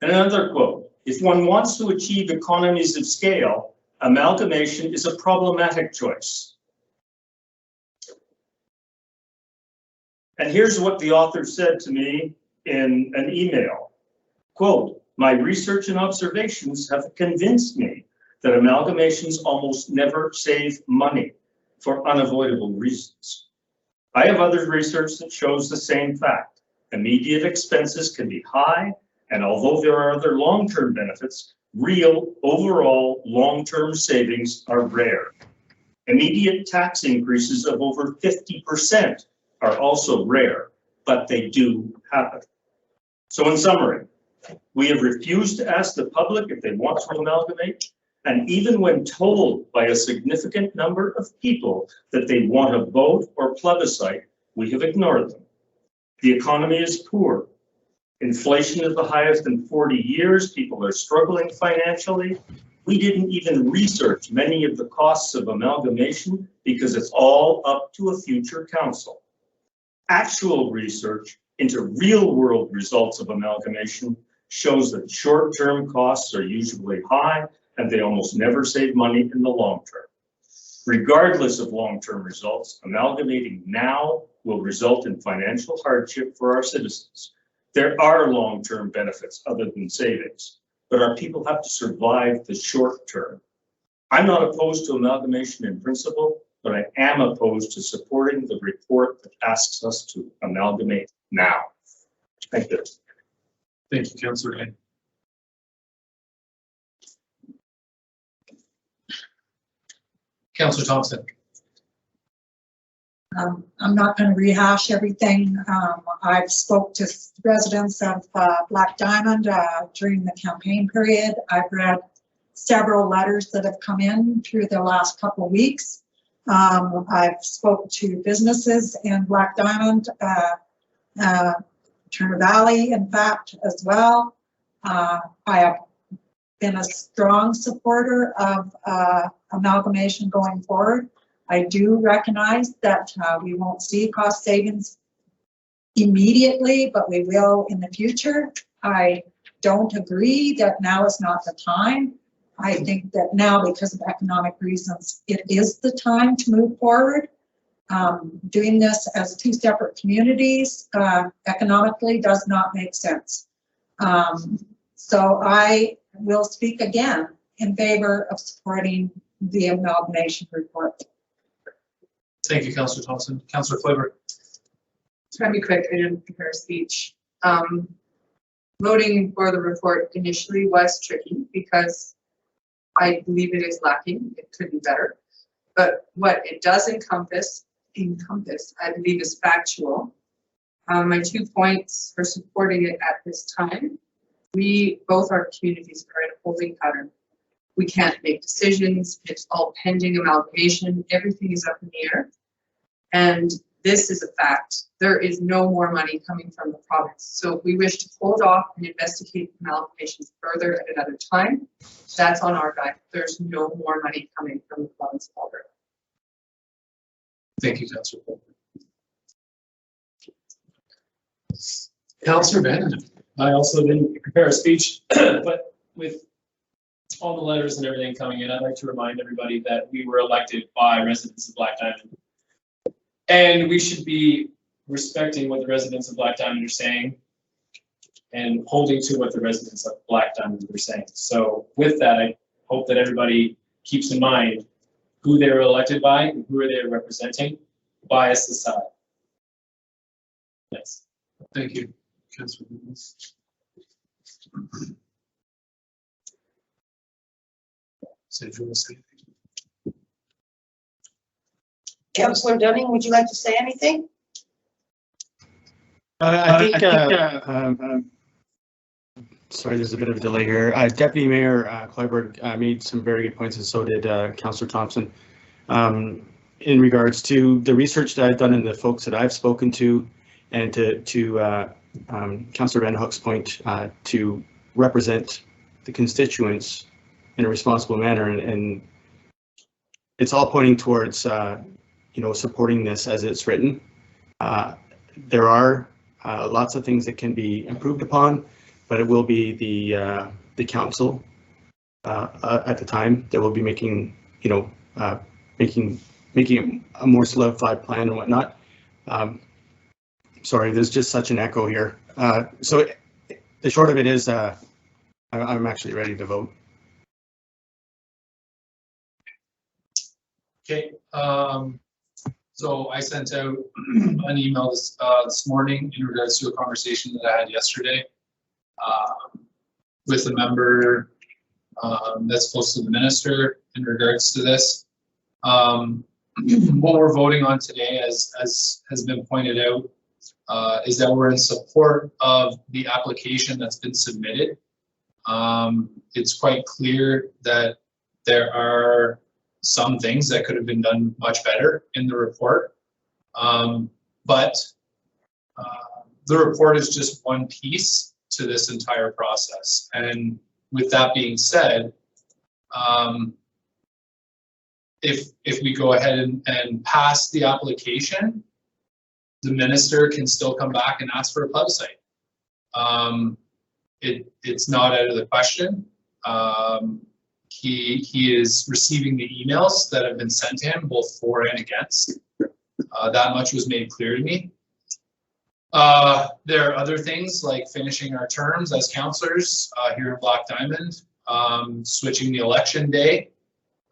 Speaker 6: And another quote, if one wants to achieve economies of scale, amalgamation is a problematic choice. And here's what the author said to me in an email. Quote, my research and observations have convinced me that amalgamations almost never save money for unavoidable reasons. I have other research that shows the same fact. Immediate expenses can be high, and although there are other long-term benefits, real overall long-term savings are rare. Immediate tax increases of over 50% are also rare, but they do happen. So in summary, we have refused to ask the public if they want to amalgamate, and even when told by a significant number of people that they want a vote or plebiscite, we have ignored them. The economy is poor. Inflation is the highest in 40 years. People are struggling financially. We didn't even research many of the costs of amalgamation because it's all up to a future council. Actual research into real-world results of amalgamation shows that short-term costs are usually high and they almost never save money in the long term. Regardless of long-term results, amalgamating now will result in financial hardship for our citizens. There are long-term benefits other than savings, but our people have to survive the short term. I'm not opposed to amalgamation in principle, but I am opposed to supporting the report that asks us to amalgamate now. Thank you.
Speaker 10: Thank you, Councillor Ed.
Speaker 2: Councillor Thompson.
Speaker 4: I'm not going to rehash everything. I've spoke to residents of Black Diamond during the campaign period. I've read several letters that have come in through the last couple of weeks. I've spoke to businesses in Black Diamond, Turner Valley, in fact, as well. I have been a strong supporter of amalgamation going forward. I do recognize that we won't see cost savings immediately, but we will in the future. I don't agree that now is not the time. I think that now, because of economic reasons, it is the time to move forward. Doing this as two separate communities economically does not make sense. So I will speak again in favor of supporting the amalgamation report.
Speaker 2: Thank you, Councillor Thompson. Councillor Flavor.
Speaker 9: It's gonna be quick. I didn't prepare a speech. Voting for the report initially was tricky because I believe it is lacking. It could be better. But what it does encompass, I believe, is factual. My 2 points for supporting it at this time: both our communities are in a holding pattern. We can't make decisions. It's all pending amalgamation. Everything is up in the air. And this is a fact. There is no more money coming from the province. So if we wish to hold off and investigate amalgamations further at another time, that's on our guide. There's no more money coming from the province of Alberta.
Speaker 2: Thank you, Councillor Flavor. Councillor Bannon.
Speaker 10: I also didn't prepare a speech, but with all the letters and everything coming in, I'd like to remind everybody that we were elected by residents of Black Diamond. And we should be respecting what the residents of Black Diamond are saying and holding to what the residents of Black Diamond are saying. So with that, I hope that everybody keeps in mind who they were elected by and who are they representing, bias aside. Thanks.
Speaker 2: Thank you, Councillor Bannon.
Speaker 7: Councillor Dunning, would you like to say anything?
Speaker 8: Sorry, there's a bit of a delay here. Deputy Mayor Kleiberg made some very good points, and so did Councillor Thompson. In regards to the research that I've done and the folks that I've spoken to, and to Councillor Van Hook's point, to represent the constituents in a responsible manner, and it's all pointing towards supporting this as it's written. There are lots of things that can be improved upon, but it will be the council at the time that will be making making a more solidified plan and whatnot. Sorry, there's just such an echo here. So the short of it is, I'm actually ready to vote.
Speaker 2: Okay, so I sent out an email this morning in regards to a conversation that I had yesterday with a member that's close to the minister in regards to this. What we're voting on today, as has been pointed out, is that we're in support of the application that's been submitted. It's quite clear that there are some things that could have been done much better in the report, but the report is just one piece to this entire process. And with that being said, if we go ahead and pass the application, the minister can still come back and ask for a plebiscite. It's not out of the question. He is receiving the emails that have been sent to him, both for and against. That much was made clear to me. There are other things like finishing our terms as councillors here in Black Diamond, switching the election day.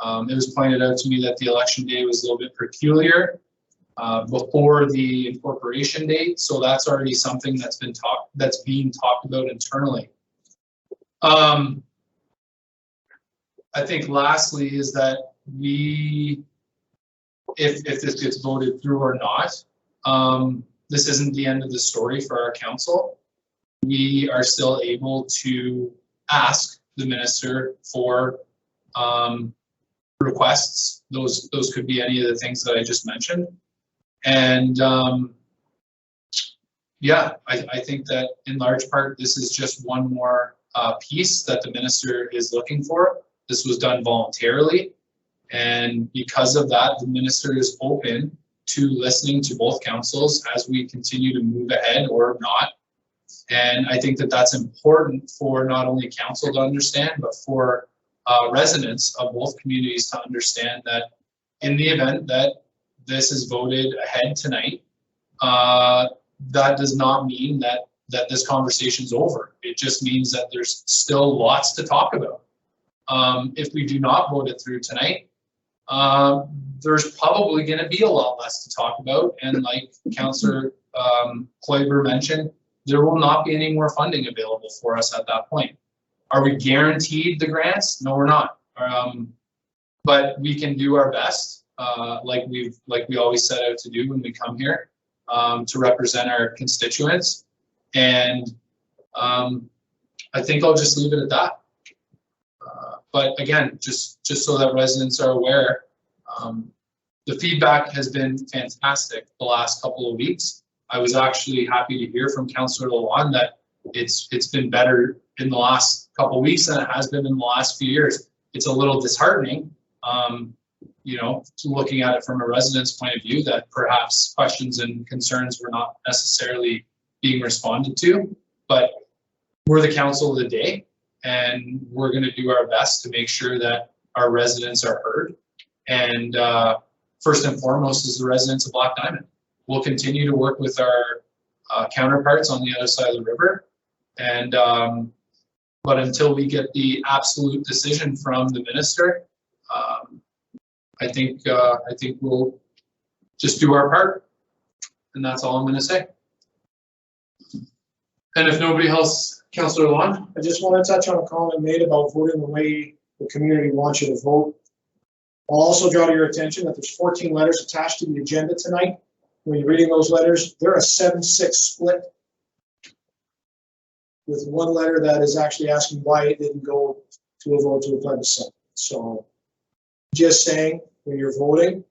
Speaker 2: It was pointed out to me that the election day was a little bit peculiar before the incorporation date, so that's already something that's being talked about internally. I think lastly is that if this gets voted through or not, this isn't the end of the story for our council. We are still able to ask the minister for requests. Those could be any of the things that I just mentioned. And yeah, I think that in large part, this is just one more piece that the minister is looking for. This was done voluntarily. And because of that, the minister is open to listening to both councils as we continue to move ahead or not. And I think that that's important for not only council to understand, but for residents of both communities to understand that in the event that this is voted ahead tonight, that does not mean that this conversation's over. It just means that there's still lots to talk about. If we do not vote it through tonight, there's probably going to be a lot less to talk about. And like Councillor Kloiber mentioned, there will not be any more funding available for us at that point. Are we guaranteed the grants? No, we're not. But we can do our best, like we always set out to do when we come here, to represent our constituents. And I think I'll just leave it at that. But again, just so that residents are aware, the feedback has been fantastic the last couple of weeks. I was actually happy to hear from Councillor Lawan that it's been better in the last couple of weeks than it has been in the last few years. It's a little disheartening, you know, looking at it from a resident's point of view, that perhaps questions and concerns were not necessarily being responded to, but we're the council of the day. And we're going to do our best to make sure that our residents are heard. And first and foremost is the residents of Black Diamond. We'll continue to work with our counterparts on the other side of the river. And but until we get the absolute decision from the minister, I think we'll just do our part. And that's all I'm going to say. And if nobody else, Councillor Lawan?
Speaker 3: I just want to touch on a comment made about voting the way the community wants you to vote. I'll also draw to your attention that there's 14 letters attached to the agenda tonight. When you're reading those letters, they're a 7-6 split, with one letter that is actually asking why it didn't go to a vote to a plebiscite. So just saying, when you're voting.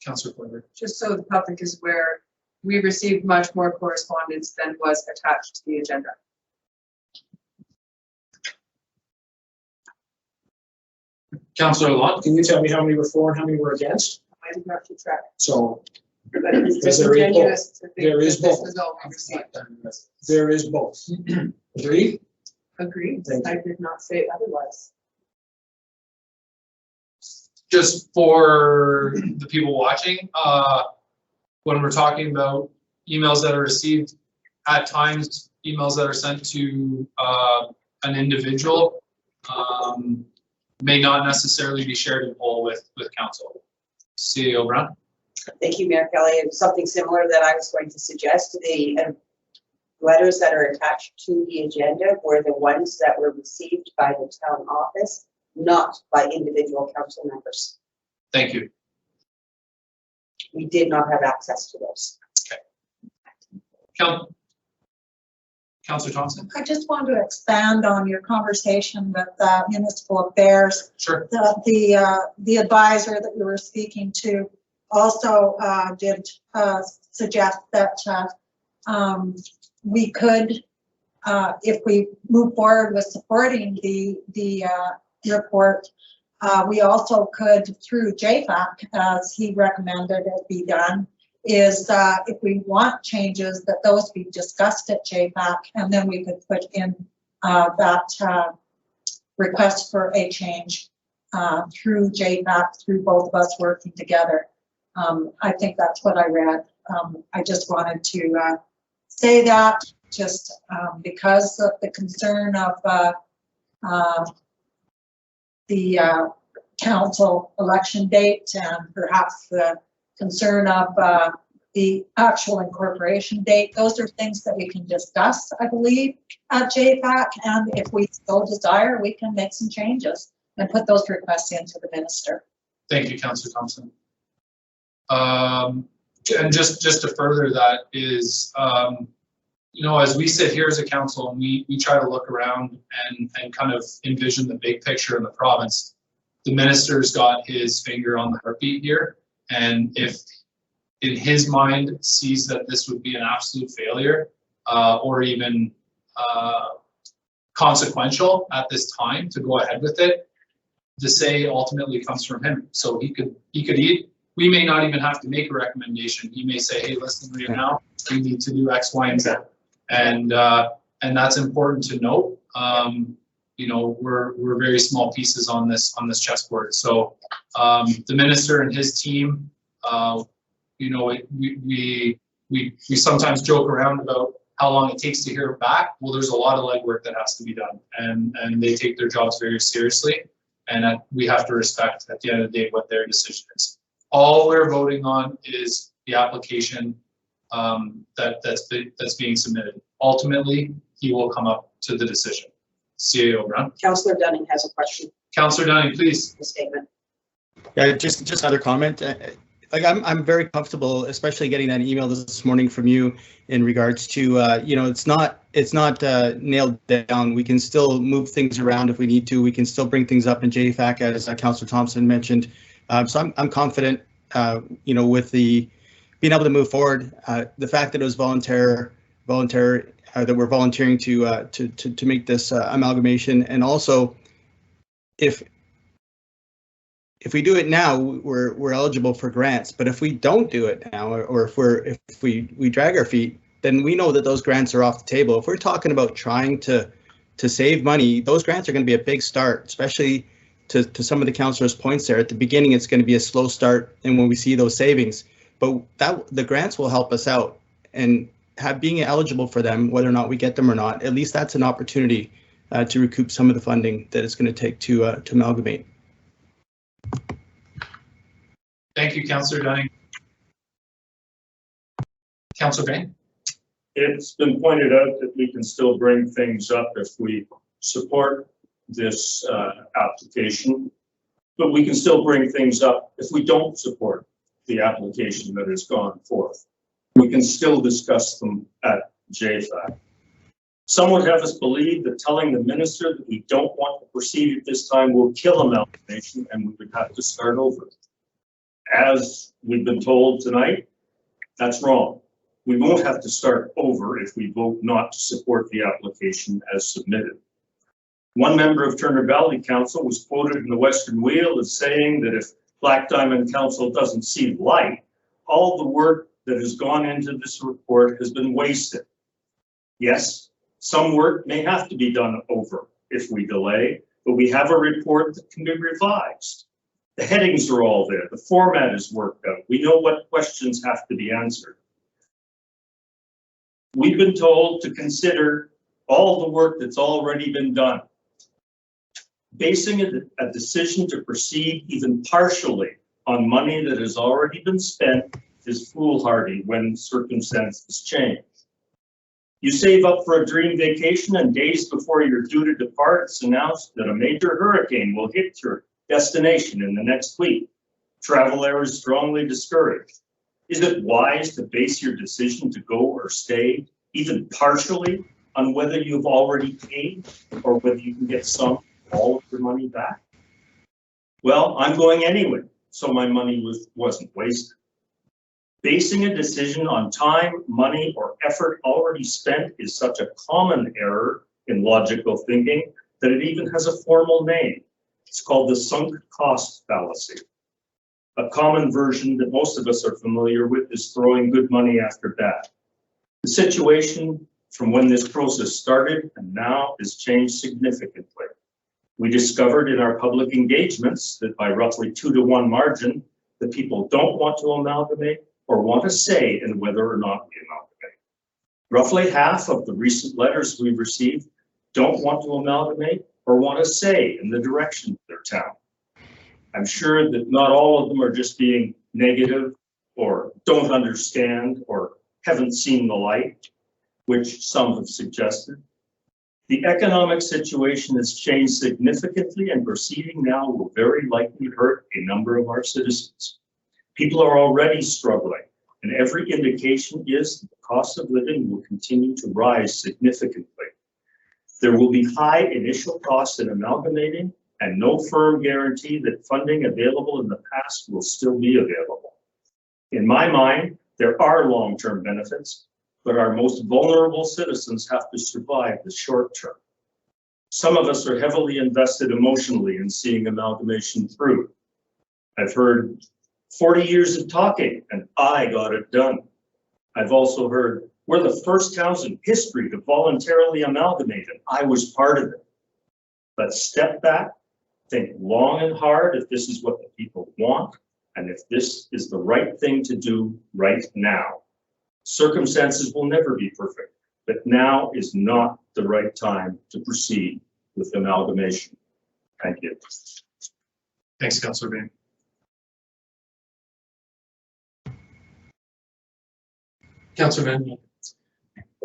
Speaker 2: Councillor Kloiber.
Speaker 9: Just so the public is aware, we received much more correspondence than was attached to the agenda.
Speaker 2: Councillor Lawan?
Speaker 3: Can you tell me how many were for and how many were against?
Speaker 9: I did not keep track.
Speaker 3: So
Speaker 9: But it is
Speaker 3: Because there is both.
Speaker 9: disingenuous to think
Speaker 3: There is
Speaker 9: that this
Speaker 3: both.
Speaker 9: is all we received.
Speaker 3: there is both. Agreed?
Speaker 9: Agreed.
Speaker 3: Thank you.
Speaker 9: I did not say otherwise.
Speaker 2: Just for the people watching, when we're talking about emails that are received, at times emails that are sent to an individual may not necessarily be shared in whole with council. CEO Brown.
Speaker 7: Thank you, Mayor Kelly. And something similar that I was going to suggest, the letters that are attached to the agenda were the ones that were received by the town office, not by individual council members.
Speaker 2: Thank you.
Speaker 7: We did not have access to those.
Speaker 2: Councillor Thompson.
Speaker 4: I just want to expand on your conversation with municipal affairs.
Speaker 2: Sure.
Speaker 4: The advisor that you were speaking to also did suggest that we could, if we move forward with supporting the report, we also could, through JFAC, as he recommended it be done, is if we want changes, that those be discussed at JFAC, and then we could put in that request for a change through JFAC, through both of us working together. I think that's what I read. I just wanted to say that, just because of the concern of the council election date, and perhaps the concern of the actual incorporation date. Those are things that we can discuss, I believe, at JFAC, and if we so desire, we can make some changes and put those requests into the minister.
Speaker 2: Thank you, Councillor Thompson. And just to further that is, you know, as we sit here as a council and we try to look around and kind of envision the big picture in the province, the minister's got his finger on the heartbeat here. And if in his mind sees that this would be an absolute failure or even consequential at this time to go ahead with it, the say ultimately comes from him. So we may not even have to make a recommendation. He may say, hey, listen, right now we need to do X, Y, and Z. And that's important to note. You know, we're very small pieces on this chessboard. So the minister and his team, you know, we sometimes joke around about how long it takes to hear back. Well, there's a lot of legwork that has to be done, and they take their jobs very seriously. And we have to respect at the end of the day what their decision is. All we're voting on is the application that's being submitted. Ultimately, he will come up to the decision. CAO Brown.
Speaker 7: Councillor Dunning has a question.
Speaker 2: Councillor Dunning, please.
Speaker 7: A statement.
Speaker 8: Yeah, just another comment. Like I'm very comfortable, especially getting that email this morning from you in regards to you know, it's not nailed down. We can still move things around if we need to. We can still bring things up in JFAC, as Councillor Thompson mentioned. So I'm confident, you know, with the being able to move forward. The fact that it was voluntary, that we're volunteering to make this amalgamation, and also if we do it now, we're eligible for grants. But if we don't do it now, or if we drag our feet, then we know that those grants are off the table. If we're talking about trying to save money, those grants are going to be a big start, especially to some of the councillors' points there. At the beginning, it's going to be a slow start, and when we see those savings, but the grants will help us out, and being eligible for them, whether or not we get them or not, at least that's an opportunity to recoup some of the funding that it's going to take to amalgamate.
Speaker 2: Thank you, Councillor Dunning. Councillor Bain.
Speaker 6: It's been pointed out that we can still bring things up if we support this application, but we can still bring things up if we don't support the application that has gone forth. We can still discuss them at JFAC. Some would have us believe that telling the minister that we don't want to proceed at this time will kill amalgamation, and we would have to start over. As we've been told tonight, that's wrong. We won't have to start over if we vote not to support the application as submitted. One member of Turner Valley Council was quoted in the Western Wheel as saying that if Black Diamond Council doesn't see light, all the work that has gone into this report has been wasted. Yes, some work may have to be done over if we delay, but we have a report that can be revised. The headings are all there. The format is worked out. We know what questions have to be answered. We've been told to consider all the work that's already been done. Basing a decision to proceed even partially on money that has already been spent is foolhardy when circumstances change. You save up for a dream vacation, and days before you're due to depart, it's announced that a major hurricane will hit your destination in the next week. Travel there is strongly discouraged. Is it wise to base your decision to go or stay, even partially, on whether you've already paid or whether you can get some or all of your money back? Well, I'm going anyway, so my money wasn't wasted. Basing a decision on time, money, or effort already spent is such a common error in logical thinking that it even has a formal name. It's called the sunk cost fallacy. A common version that most of us are familiar with is throwing good money after bad. The situation from when this process started and now has changed significantly. We discovered in our public engagements that by roughly 2-to-1 margin, the people don't want to amalgamate or want a say in whether or not we amalgamate. Roughly half of the recent letters we've received don't want to amalgamate or want a say in the direction of their town. I'm sure that not all of them are just being negative or don't understand or haven't seen the light, which some have suggested. The economic situation has changed significantly, and proceeding now will very likely hurt a number of our citizens. People are already struggling, and every indication is that the cost of living will continue to rise significantly. There will be high initial costs in amalgamating, and no firm guarantee that funding available in the past will still be available. In my mind, there are long-term benefits, but our most vulnerable citizens have to survive the short term. Some of us are heavily invested emotionally in seeing amalgamation through. I've heard 40 years of talking and I got it done. I've also heard we're the first towns in history to voluntarily amalgamate and I was part of it. But step back, think long and hard if this is what the people want and if this is the right thing to do right now. Circumstances will never be perfect, but now is not the right time to proceed with amalgamation. Thank you.
Speaker 2: Thanks, Councillor Bain. Councillor Bain.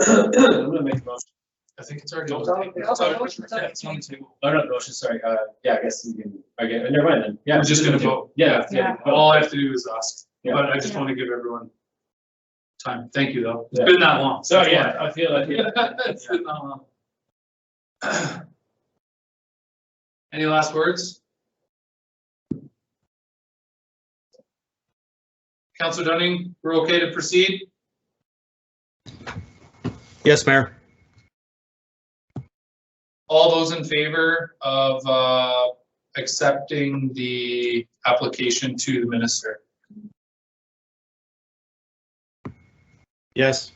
Speaker 10: I'm gonna make a motion.
Speaker 2: I think it's already.
Speaker 10: Oh, not the motion, sorry. Yeah, I guess you can, okay, never mind then. Yeah.
Speaker 2: We're just gonna vote.
Speaker 10: Yeah.
Speaker 1: Yeah.
Speaker 2: All I have to do is ask,
Speaker 10: Yeah.
Speaker 2: but I just want to give everyone time. Thank you, though. It's
Speaker 10: Yeah.
Speaker 2: been that long.
Speaker 10: So, yeah, I feel like.
Speaker 2: It's been that long. Any last words? Councillor Dunning, we're okay to proceed?
Speaker 8: Yes, Mayor.
Speaker 2: All those in favor of accepting the application to the minister?
Speaker 8: Yes.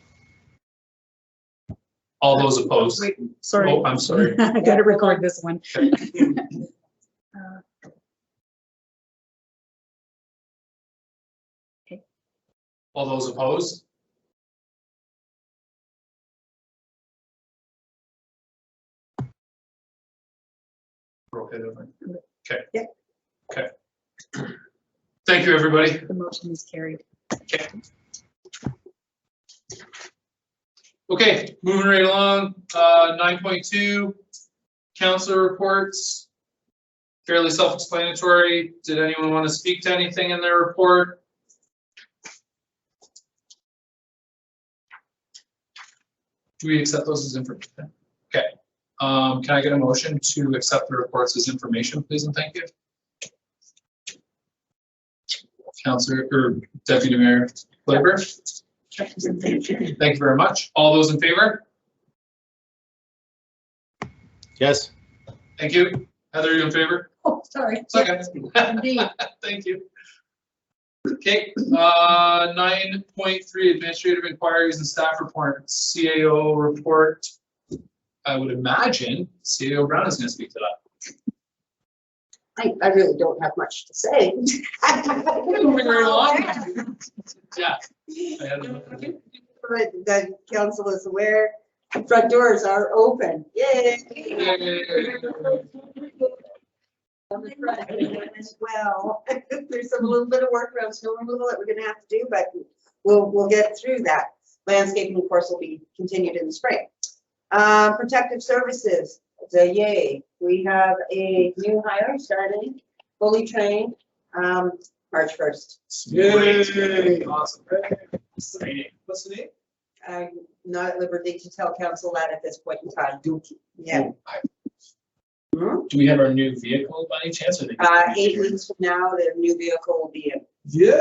Speaker 2: All those opposed?
Speaker 1: Wait, sorry.
Speaker 2: Oh, I'm sorry.
Speaker 1: I gotta record this one.
Speaker 2: All those opposed? We're okay with it? Okay.
Speaker 7: Yeah.
Speaker 2: Okay. Thank you, everybody.
Speaker 1: The motion is carried.
Speaker 2: Okay. Okay, moving right along, 9.2, council reports. Fairly self-explanatory. Did anyone want to speak to anything in their report? Do we accept those as information? Okay. Can I get a motion to accept the reports as information, please, and thank you? Councillor or Deputy Mayor Claver? Thank you very much. All those in favor?
Speaker 8: Yes.
Speaker 2: Thank you. Heather, are you in favor?
Speaker 4: Oh, sorry.
Speaker 2: It's okay.
Speaker 4: Indeed.
Speaker 2: Thank you. Okay, 9.3 administrative inquiries and staff reports, CAO report. I would imagine CAO Brown is going to speak to that.
Speaker 7: I really don't have much to say.
Speaker 2: Moving right along. Yeah. I had a-
Speaker 7: But the council is aware, front doors are open. Yay! On the front as well. There's a little bit of work around snow removal that we're gonna have to do, but we'll get through that. Landscaping, of course, will be continued in the spring. Protective services, it's a yay. We have a new hire starting, fully trained, March 1st.
Speaker 2: Yay. Awesome. What's the name? What's the name?
Speaker 7: I'm not at liberty to tell council that at this point in time. Yeah.
Speaker 10: Do we have our new vehicle by any chance? Or they just-
Speaker 7: 8 weeks from now, the new vehicle will be
Speaker 3: Yeah.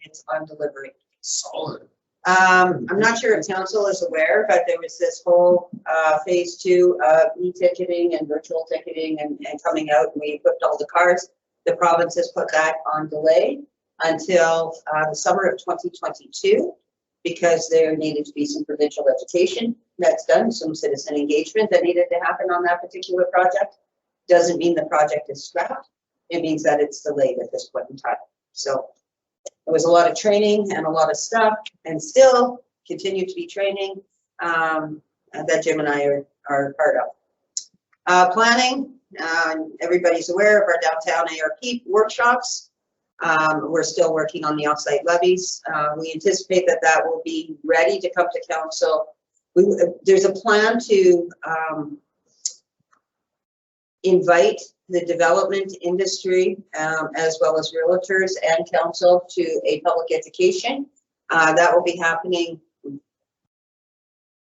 Speaker 7: it's on delivery.
Speaker 10: Solid.
Speaker 7: I'm not sure if council is aware, but there was this whole phase 2 of e-ticketing and virtual ticketing and coming out, and we equipped all the cars. The province has put that on delay until the summer of 2022 because there needed to be some provincial education that's done, some citizen engagement that needed to happen on that particular project. Doesn't mean the project is scrapped. It means that it's delayed at this point in time. So there was a lot of training and a lot of stuff, and still continue to be training that Jim and I are part of. Planning, everybody's aware of our downtown ARP workshops. We're still working on the offsite levies. We anticipate that that will be ready to come to council. There's a plan to invite the development industry as well as realtors and council to a public education. That will be happening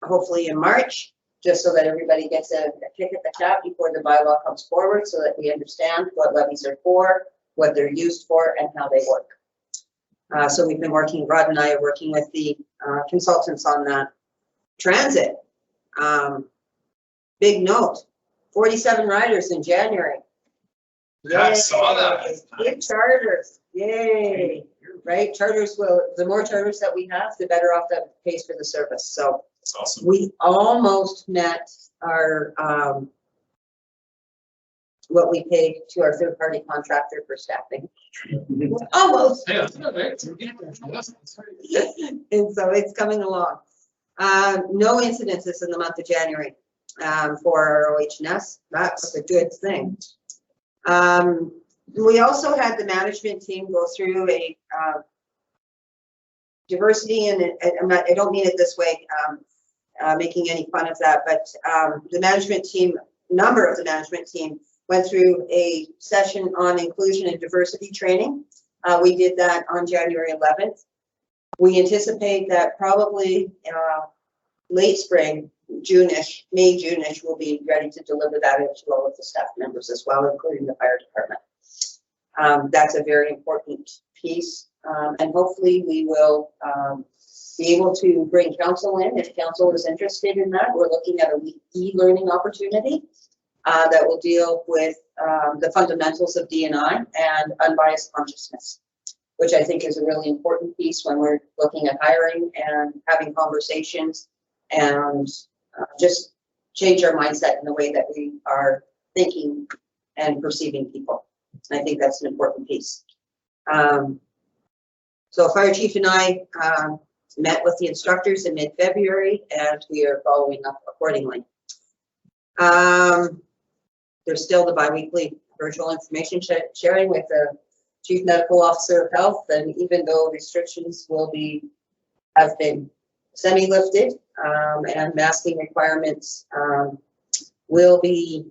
Speaker 7: hopefully in March, just so that everybody gets a kick at the cat before the bylaw comes forward so that we understand what levies are for, what they're used for, and how they work. So we've been working, Rod and I are working with the consultants on that. Transit, big note, 47 riders in January.
Speaker 2: Yeah, I saw that.
Speaker 7: Big charters, yay, right? Charters will, the more charters that we have, the better off that pays for the service. So
Speaker 10: That's awesome.
Speaker 7: we almost met our, what we pay to our third-party contractor for staffing. Almost.
Speaker 2: Yeah.
Speaker 7: And so it's coming along. No incidences in the month of January for our OH&S. That's a good thing. We also had the management team go through a diversity, and I don't mean it this way, making any fun of that, but the management team, number of the management team went through a session on inclusion and diversity training. We did that on January 11th. We anticipate that probably late spring, June-ish, May, June-ish, we'll be ready to deliver that out to all of the staff members as well, including the fire department. That's a very important piece, and hopefully we will be able to bring council in if council is interested in that. We're looking at an e-learning opportunity that will deal with the fundamentals of D&I and unbiased consciousness, which I think is a really important piece when we're looking at hiring and having conversations and just change our mindset in the way that we are thinking and perceiving people. I think that's an important piece. So Fire Chief and I met with the instructors in mid-February, and we are following up accordingly. There's still the biweekly virtual information sharing with the Chief Medical Officer of Health, and even though restrictions have been semi-lifted and masking requirements will be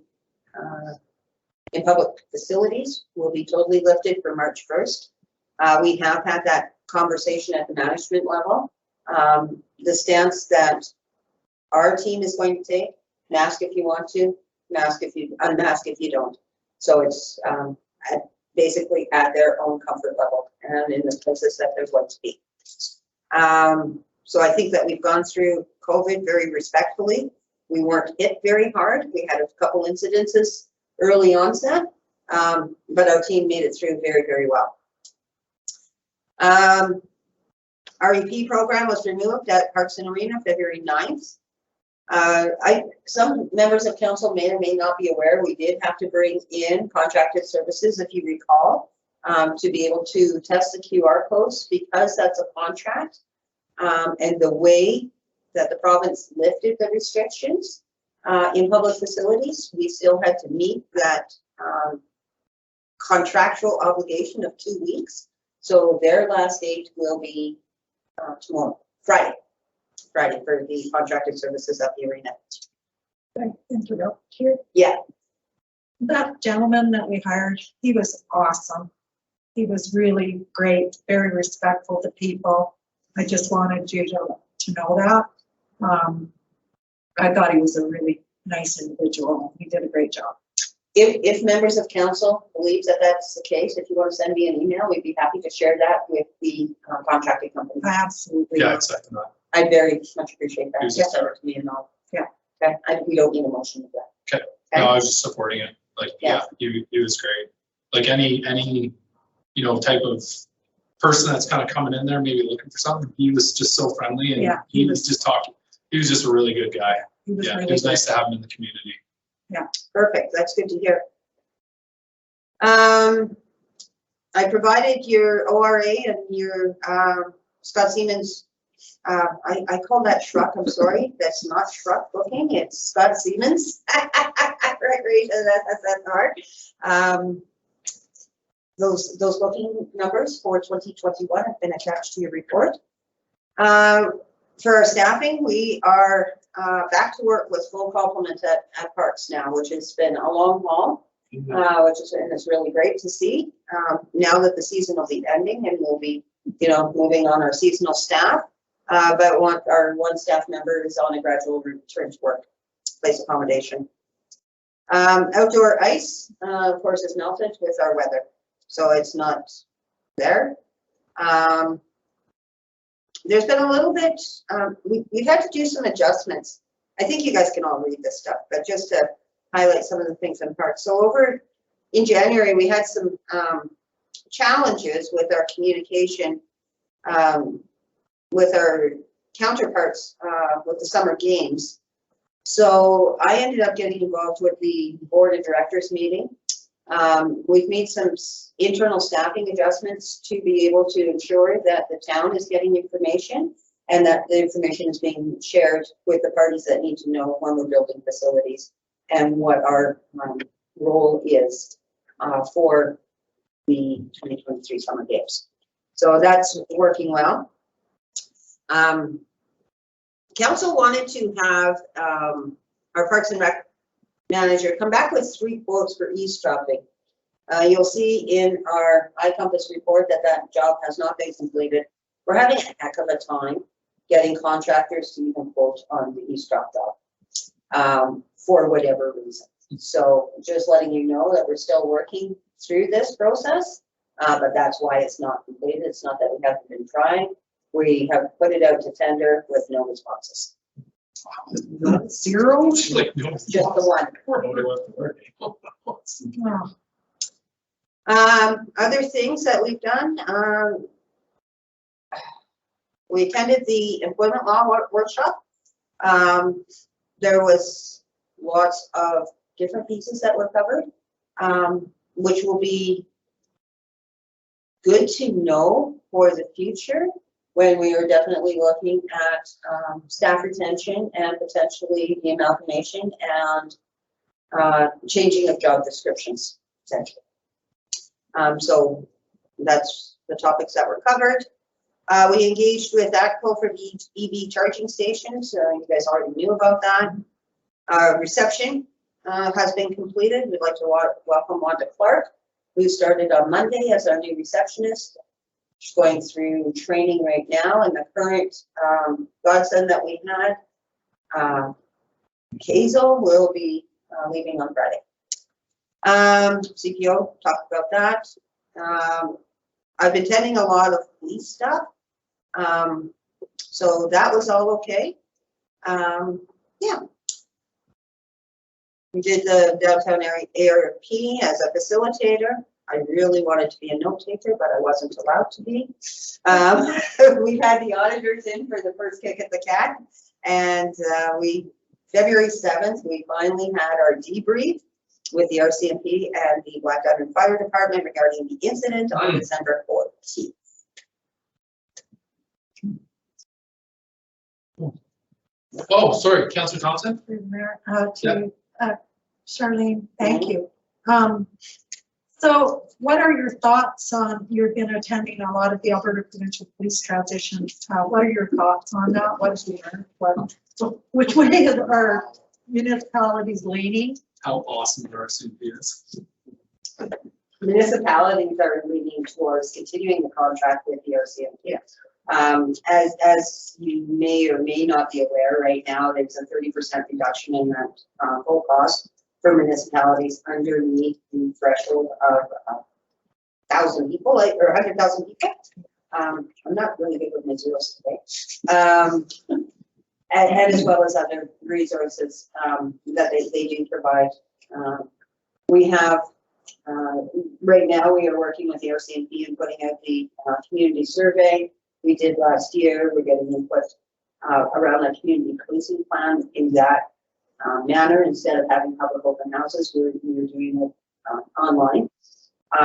Speaker 7: in public facilities will be totally lifted for March 1st. We have had that conversation at the management level. The stance that our team is going to take, mask if you want to, unmask if you don't. So it's basically at their own comfort level and in the places that they're going to be. So I think that we've gone through COVID very respectfully. We weren't hit very hard. We had a couple incidences early onset, but our team made it through very, very well. REP program was removed at Parks and Arena February 9th. Some members of council may or may not be aware, we did have to bring in contracted services, if you recall, to be able to test the QR codes because that's a contract. And the way that the province lifted the restrictions in public facilities, we still had to meet that contractual obligation of 2 weeks. So their last date will be tomorrow, Friday for the contracted services at the arena.
Speaker 4: Can I interrupt here?
Speaker 7: Yeah.
Speaker 4: That gentleman that we hired, he was awesome. He was really great, very respectful to people. I just wanted you to know that. I thought he was a really nice individual. He did a great job.
Speaker 7: If members of council believe that that's the case, if you want to send me an email, we'd be happy to share that with the contracting company.
Speaker 4: Absolutely.
Speaker 2: Yeah, I'd second that.
Speaker 7: I very much appreciate that.
Speaker 2: Who's
Speaker 7: Just
Speaker 2: that?
Speaker 7: send it to me and I'll.
Speaker 4: Yeah.
Speaker 7: Okay, we don't need a motion of that.
Speaker 2: Okay. No, I was just supporting it. Like, yeah, he was great. Like any, you know, type of person that's kind of coming in there, maybe looking for something, he was just so friendly and
Speaker 4: Yeah,
Speaker 2: he was just talking. He was just a really good guy.
Speaker 4: He was
Speaker 2: Yeah,
Speaker 4: really
Speaker 2: it was
Speaker 4: good.
Speaker 2: nice to have him in the community.
Speaker 7: Perfect, that's good to hear. I provided your ORA and your Scott Siemens. I call that Schruck, I'm sorry, that's not Schruck booking, it's Scott Siemens. Right, that's hard. Those booking numbers for 2021 have been attached to your report. For our staffing, we are back to work with full complement at Parks now, which has been a long haul, and it's really great to see. Now that the season will be ending and we'll be, you know, moving on our seasonal staff, but our one staff member is on a gradual return to work, place accommodation. Outdoor ice, of course, is melted with our weather, so it's not there. There's been a little bit, we've had to do some adjustments. I think you guys can all read this stuff, but just to highlight some of the things in parts. So over in January, we had some challenges with our communication with our counterparts with the summer games. So I ended up getting involved with the board of directors meeting. We've made some internal staffing adjustments to be able to ensure that the town is getting information and that the information is being shared with the parties that need to know when we're building facilities and what our role is for the 2023 summer games. So that's working well. Council wanted to have our Parks and Rec manager come back with 3 quotes for eavesdropping. You'll see in our iCompass report that job has not been completed. We're having a heck of a time getting contractors to even quote on the eavesdrop job for whatever reason. So just letting you know that we're still working through this process, but that's why it's not completed. It's not that we haven't been trying. We have put it out to tender with no responses.
Speaker 4: Zero?
Speaker 2: Like, no,
Speaker 7: Just the one.
Speaker 2: nobody wants to work.
Speaker 7: Other things that we've done, we attended the employment law workshop. There was lots of different pieces that were covered, which will be good to know for the future when we are definitely looking at staff retention and potentially the amalgamation and changing of job descriptions, essentially. So that's the topics that were covered. We engaged with ACCO for the EV charging stations. You guys already knew about that. Reception has been completed. We'd like to welcome Wanda Clark, who started on Monday as our new receptionist. She's going through training right now, and the current godson that we had, Hazel, will be leaving on Friday. CPO talked about that. I've been attending a lot of police stuff, so that was all okay. Yeah. We did the downtown area ARP as a facilitator. I really wanted to be a note taker, but I wasn't allowed to be. We've had the auditors in for the first kick at the cat, and February 7th, we finally had our debrief with the RCMP and the Black Diamond Fire Department regarding the incident on December 14th.
Speaker 2: Oh, sorry, Councillor Thompson?
Speaker 4: Charlene, thank you. So what are your thoughts on, you've been attending a lot of the Alberta Provincial Police transitions. What are your thoughts on that? What have you learned? Which way are municipalities leaning?
Speaker 2: How awesome the RCMP is.
Speaker 7: Municipalities are leaning towards continuing the contract with the RCMP. As you may or may not be aware, right now, there's a 30% reduction in that full cost for municipalities underneath the threshold of 1,000 people, or 100,000 people. I'm not really good with my zeros today. And as well as other resources that they do provide. We have, right now, we are working with the RCMP and putting out the community survey we did last year. We're getting input around a community policing plan in that manner. Instead of having public open houses, we're doing it online.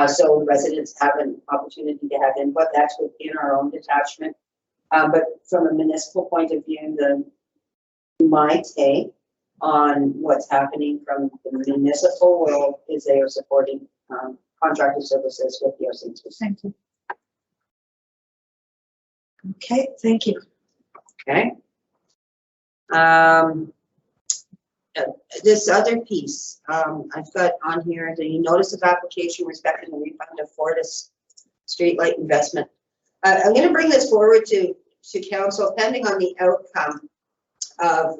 Speaker 7: So residents have an opportunity to have input. That's within our own detachment. But from a municipal point of view, my take on what's happening from the municipal world is they are supporting contracted services with the RCMP.
Speaker 4: Thank you. Okay, thank you.
Speaker 7: Okay. This other piece, I've got on here the notice of application respecting the refund of Fortis streetlight investment. I'm going to bring this forward to council pending on the outcome of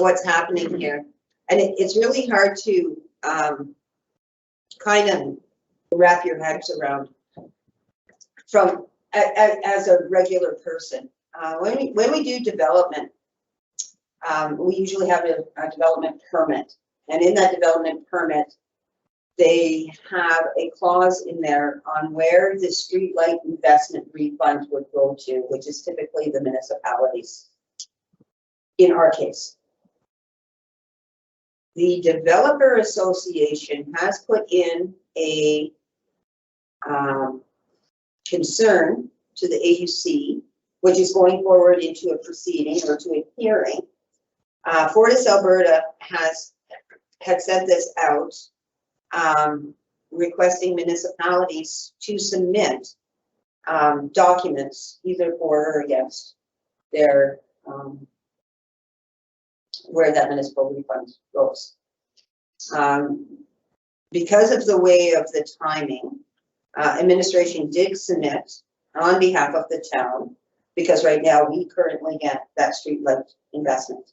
Speaker 7: what's happening here. And it's really hard to kind of wrap your heads around from as a regular person. When we do development, we usually have a development permit, and in that development permit, they have a clause in there on where the streetlight investment refund would go to, which is typically the municipalities. In our case, the Developer Association has put in a concern to the AUC, which is going forward into a proceeding or to a hearing. Fortis Alberta had sent this out, requesting municipalities to submit documents either for or against their where that municipal refund goes. Because of the way of the timing, administration did submit on behalf of the town, because right now we currently get that streetlight investment.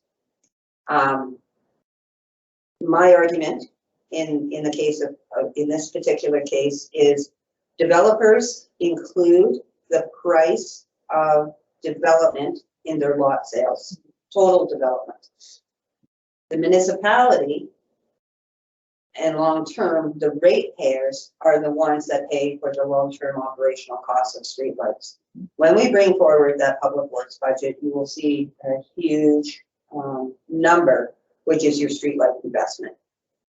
Speaker 7: My argument in the case of in this particular case is developers include the price of development in their lot sales, total development. The municipality and long-term, the ratepayers are the ones that pay for the long-term operational costs of streetlights. When we bring forward that public works budget, you will see a huge number, which is your streetlight investment.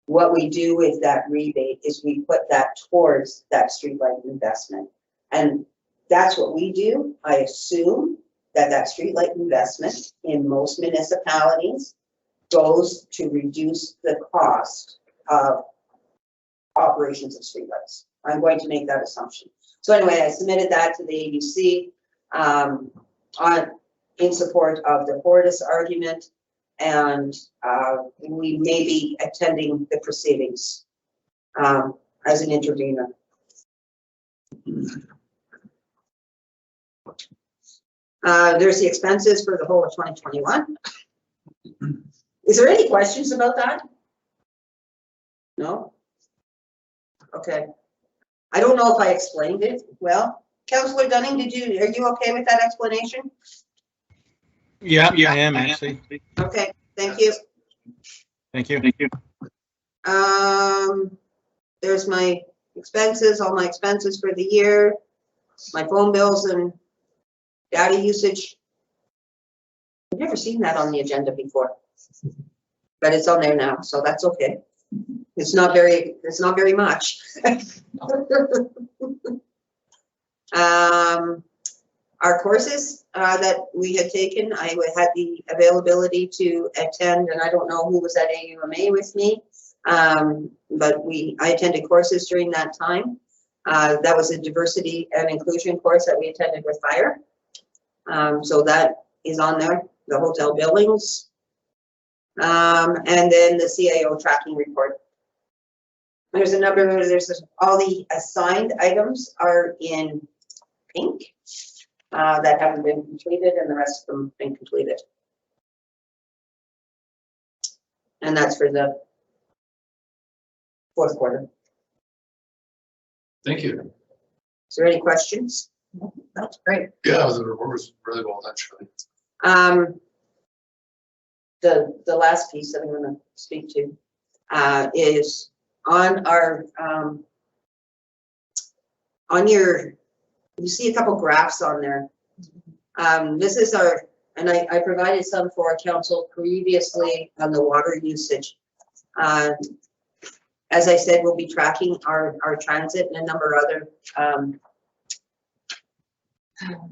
Speaker 7: What we do with that rebate is we put that towards that streetlight investment. And that's what we do. I assume that that streetlight investment in most municipalities goes to reduce the cost of operations of streetlights. I'm going to make that assumption. So anyway, I submitted that to the AUC in support of the Fortis argument, and we may be attending the proceedings as an intervener. There's the expenses for the whole of 2021. Is there any questions about that? No? Okay. I don't know if I explained it well. Councillor Dunning, are you okay with that explanation?
Speaker 8: Yeah, I am actually.
Speaker 7: Okay, thank you.
Speaker 8: Thank you.
Speaker 7: There's my expenses, all my expenses for the year, my phone bills and data usage. I've never seen that on the agenda before, but it's on there now, so that's okay. It's not very much. Our courses that we had taken, I had the availability to attend, and I don't know who was at AUMA with me, but I attended courses during that time. That was a diversity and inclusion course that we attended with fire. So that is on there, the hotel billings. And then the CAO tracking report. There's all the assigned items are in think, that haven't been completed, and the rest of them have been completed. And that's for the fourth quarter.
Speaker 2: Thank you.
Speaker 7: Is there any questions?
Speaker 4: That's great.
Speaker 2: Yeah, the report was really well done, Shirley.
Speaker 7: The last piece that I'm going to speak to is on our on your, you see a couple graphs on there. This is our, and I provided some for our council previously on the water usage. As I said, we'll be tracking our transit and a number of other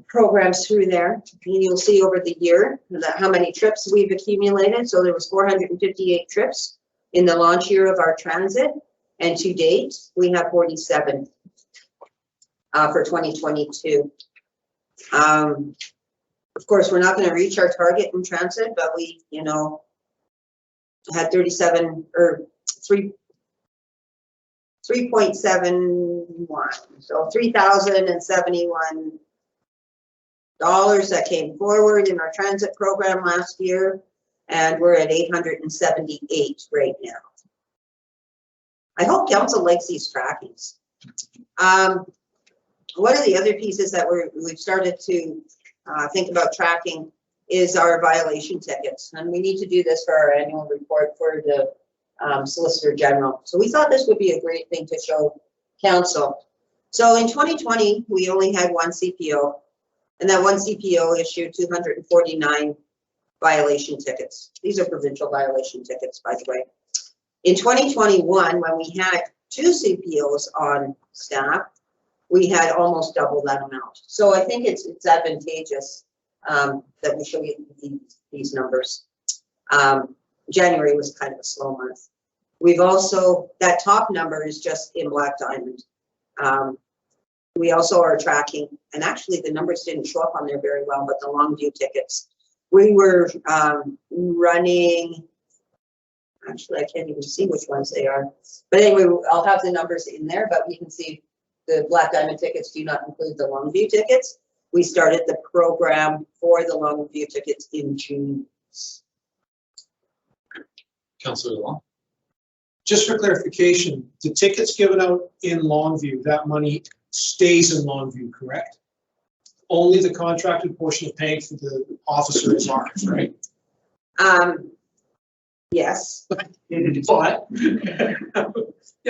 Speaker 7: programs through there. And you'll see over the year that how many trips we've accumulated. So there was 458 trips in the launch year of our transit, and to date we have 47 for 2022. Of course, we're not going to reach our target in transit, but we, you know, had 37 or 3.71, so $3,071 that came forward in our transit program last year, and we're at 878 right now. I hope council likes these trackings. One of the other pieces that we've started to think about tracking is our violation tickets, and we need to do this for our annual report for the Solicitor General. So we thought this would be a great thing to show council. So in 2020, we only had one CPO, and that one CPO issued 249 violation tickets. These are provincial violation tickets, by the way. In 2021, when we had two CPOs on staff, we had almost double that amount. So I think it's advantageous that we show you these numbers. January was kind of a slow month. We've also, that top number is just in Black Diamond. We also are tracking, and actually the numbers didn't show up on there very well, but the Longview tickets. We were running, actually I can't even see which ones they are. But anyway, I'll have the numbers in there, but you can see the Black Diamond tickets do not include the Longview tickets. We started the program for the Longview tickets in June.
Speaker 2: Councilor Long.
Speaker 3: Just for clarification, the tickets given out in Longview, that money stays in Longview, correct? Only the contracted portion of paying for the officer is ours, right?
Speaker 7: Yes.
Speaker 3: But, yeah,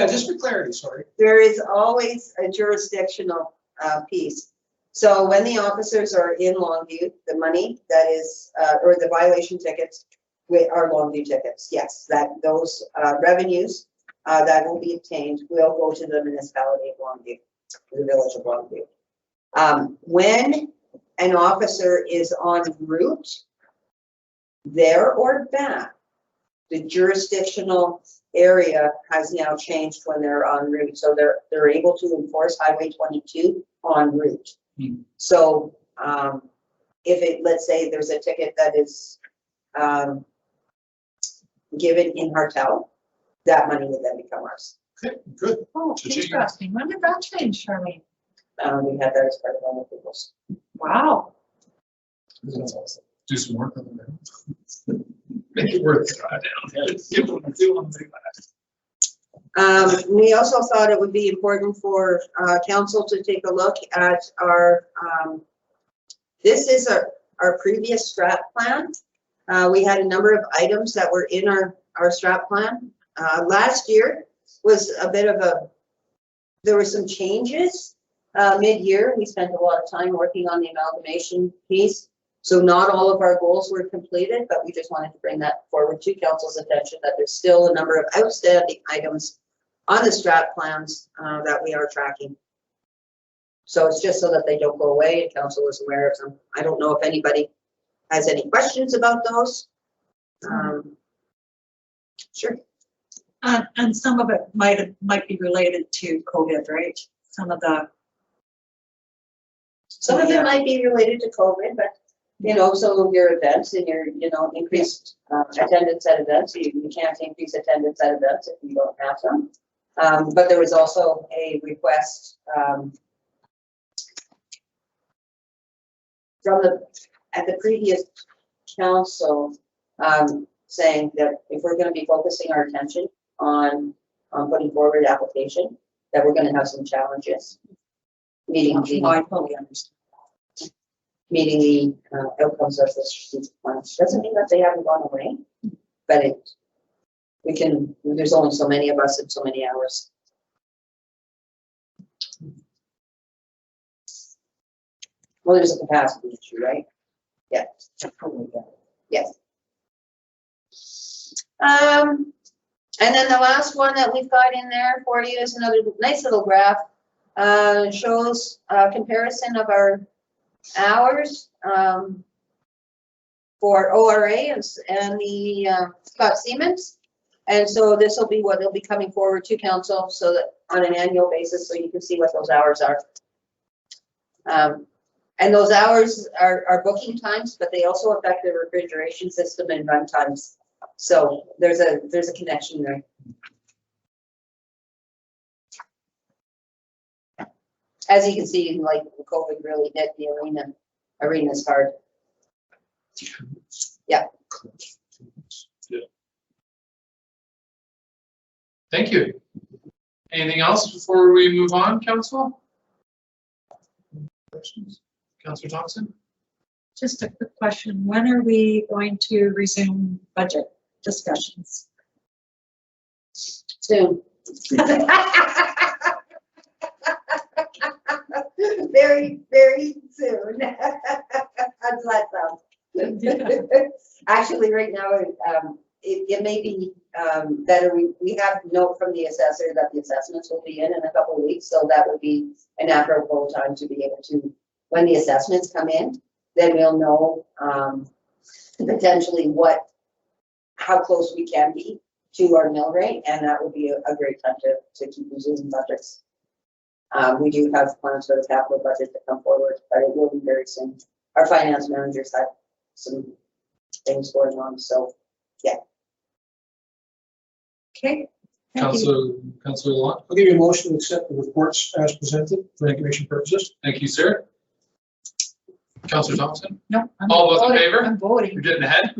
Speaker 3: just for clarity, sorry.
Speaker 7: There is always a jurisdictional piece. So when the officers are in Longview, the money that is, or the violation tickets, are Longview tickets. Yes, that those revenues that will be obtained will go to the municipality of Longview, the village of Longview. When an officer is en route, there or back, the jurisdictional area has now changed when they're en route. So they're able to enforce Highway 22 en route. Mm-hmm. So if it, let's say there's a ticket that is given in Hartel, that money would then become ours.
Speaker 2: Okay, good.
Speaker 4: Oh, interesting. When did that change, Charlene?
Speaker 7: We had that as part of all the people's.
Speaker 4: Wow.
Speaker 2: Do some work on that. Make it worth it.
Speaker 7: We also thought it would be important for council to take a look at our, this is our previous strat plan. We had a number of items that were in our strat plan. Last year was a bit of a, there were some changes mid-year. We spent a lot of time working on the amalgamation piece. So not all of our goals were completed, but we just wanted to bring that forward to council's attention that there's still a number of outstanding items on the strat plans that we are tracking. So it's just so that they don't go away and council is aware of them. I don't know if anybody has any questions about those. Sure.
Speaker 4: And some of it might be related to COVID, right? Some of it
Speaker 7: might be related to COVID, but you know, so your events and your, you know, increased attendance at events, you can't increase attendance at events if you don't have them. But there was also a request from at the previous council, saying that if we're gonna be focusing our attention on putting forward application, that we're gonna have some challenges. Meeting the outcomes of the strategic plan. Doesn't mean that they haven't gone away, but there's only so many of us and so many hours. Well, there's a capacity issue, right? Yeah. Yes. And then the last one that we've got in there for you is another nice little graph. Shows a comparison of our hours for ORA and the Scott Siemens. And so this will be what they'll be coming forward to council, so that on an annual basis, so you can see what those hours are. And those hours are booking times, but they also affect the refrigeration system and run times. So there's a connection there. As you can see, like COVID really hit the arenas hard. Yeah.
Speaker 2: Thank you. Anything else before we move on, council? Questions? Councillor Thompson?
Speaker 4: Just a quick question. When are we going to resume budget discussions?
Speaker 7: Soon. Very, very soon. How does that sound? Actually, right now, it may be better. We have note from the assessor that the assessments will be in a couple of weeks, so that would be an apropos time to be able to, when the assessments come in, then we'll know potentially how close we can be to our mill rate, and that would be a great time to keep resuming budgets. We do have plans for the capital budget to come forward, but it will be very soon. Our finance managers have some things going on, so yeah.
Speaker 4: Okay. Thank you.
Speaker 2: Councillor Lalonde?
Speaker 3: I'll give you a motion to accept the reports as presented for information purposes.
Speaker 2: Thank you, sir. Councillor Thompson?
Speaker 4: No, I'm
Speaker 2: All those in
Speaker 4: voting.
Speaker 2: favor?
Speaker 4: I'm voting.
Speaker 2: You're getting ahead.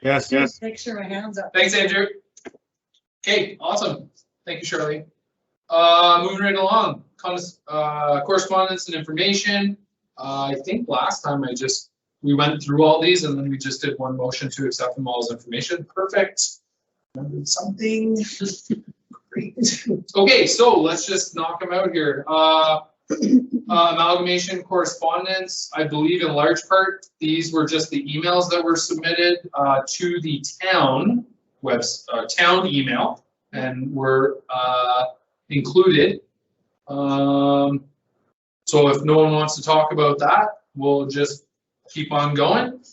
Speaker 8: Yes, yes.
Speaker 4: Make sure my hands up.
Speaker 2: Thanks, Andrew. Okay, awesome. Thank you, Charlie. Moving right along, correspondence and information. I think last time we went through all these and then we just did one motion to accept them all as information. Perfect. Remembered something. Great. Okay, so let's just knock them out here. Amalgamation correspondence, I believe in large part, these were just the emails that were submitted to the town town email and were included. So if no one wants to talk about that, we'll just keep on going.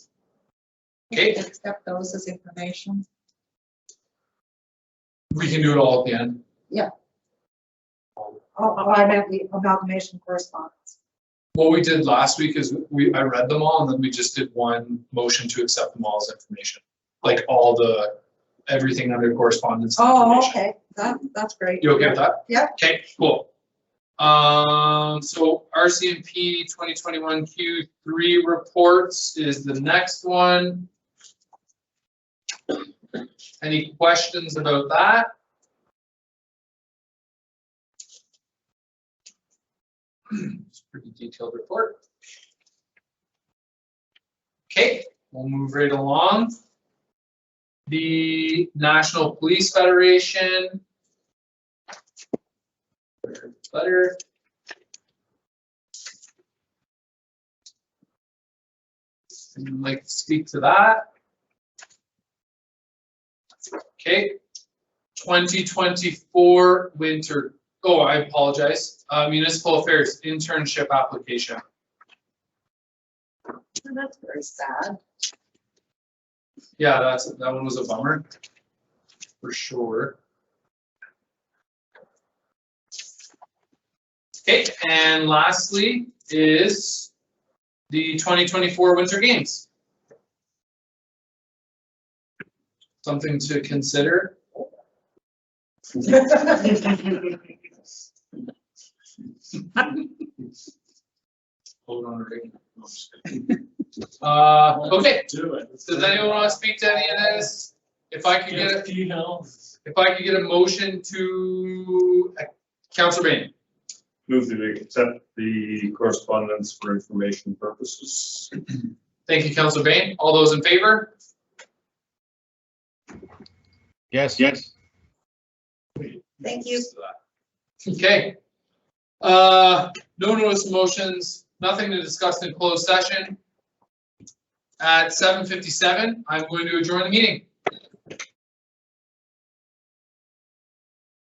Speaker 2: Okay.
Speaker 4: Accept those as information.
Speaker 2: We can do it all at the end.
Speaker 4: Yeah. I have the amalgamation correspondence.
Speaker 2: What we did last week is I read them all and then we just did one motion to accept them all as information. Like everything under correspondence.
Speaker 4: Oh, okay. That's great.
Speaker 2: You okay with that?
Speaker 4: Yeah.
Speaker 2: Okay, cool. So RCMP 2021 Q3 reports is the next one. Any questions about that? It's a pretty detailed report. Okay, we'll move right along. The National Police Federation. Letter. Anyone like to speak to that? Okay. 2024 winter. Oh, I apologize. Municipal Affairs internship application.
Speaker 4: That's very sad.
Speaker 2: Yeah, that one was a bummer, for sure. Okay, and lastly is the 2024 Winter Games. Something to consider. Hold on, Rick. Okay,
Speaker 10: Do it.
Speaker 2: does anyone want to speak to any of this? If I could get, a motion to, Councillor Bain.
Speaker 6: Move that we accept the correspondence for information purposes.
Speaker 2: Thank you, Councillor Bain. All those in favor?
Speaker 8: Yes.
Speaker 7: Thank you.
Speaker 2: Okay. No notice of motions, nothing to discuss in closed session. At 7:57, I'm going to adjourn the meeting.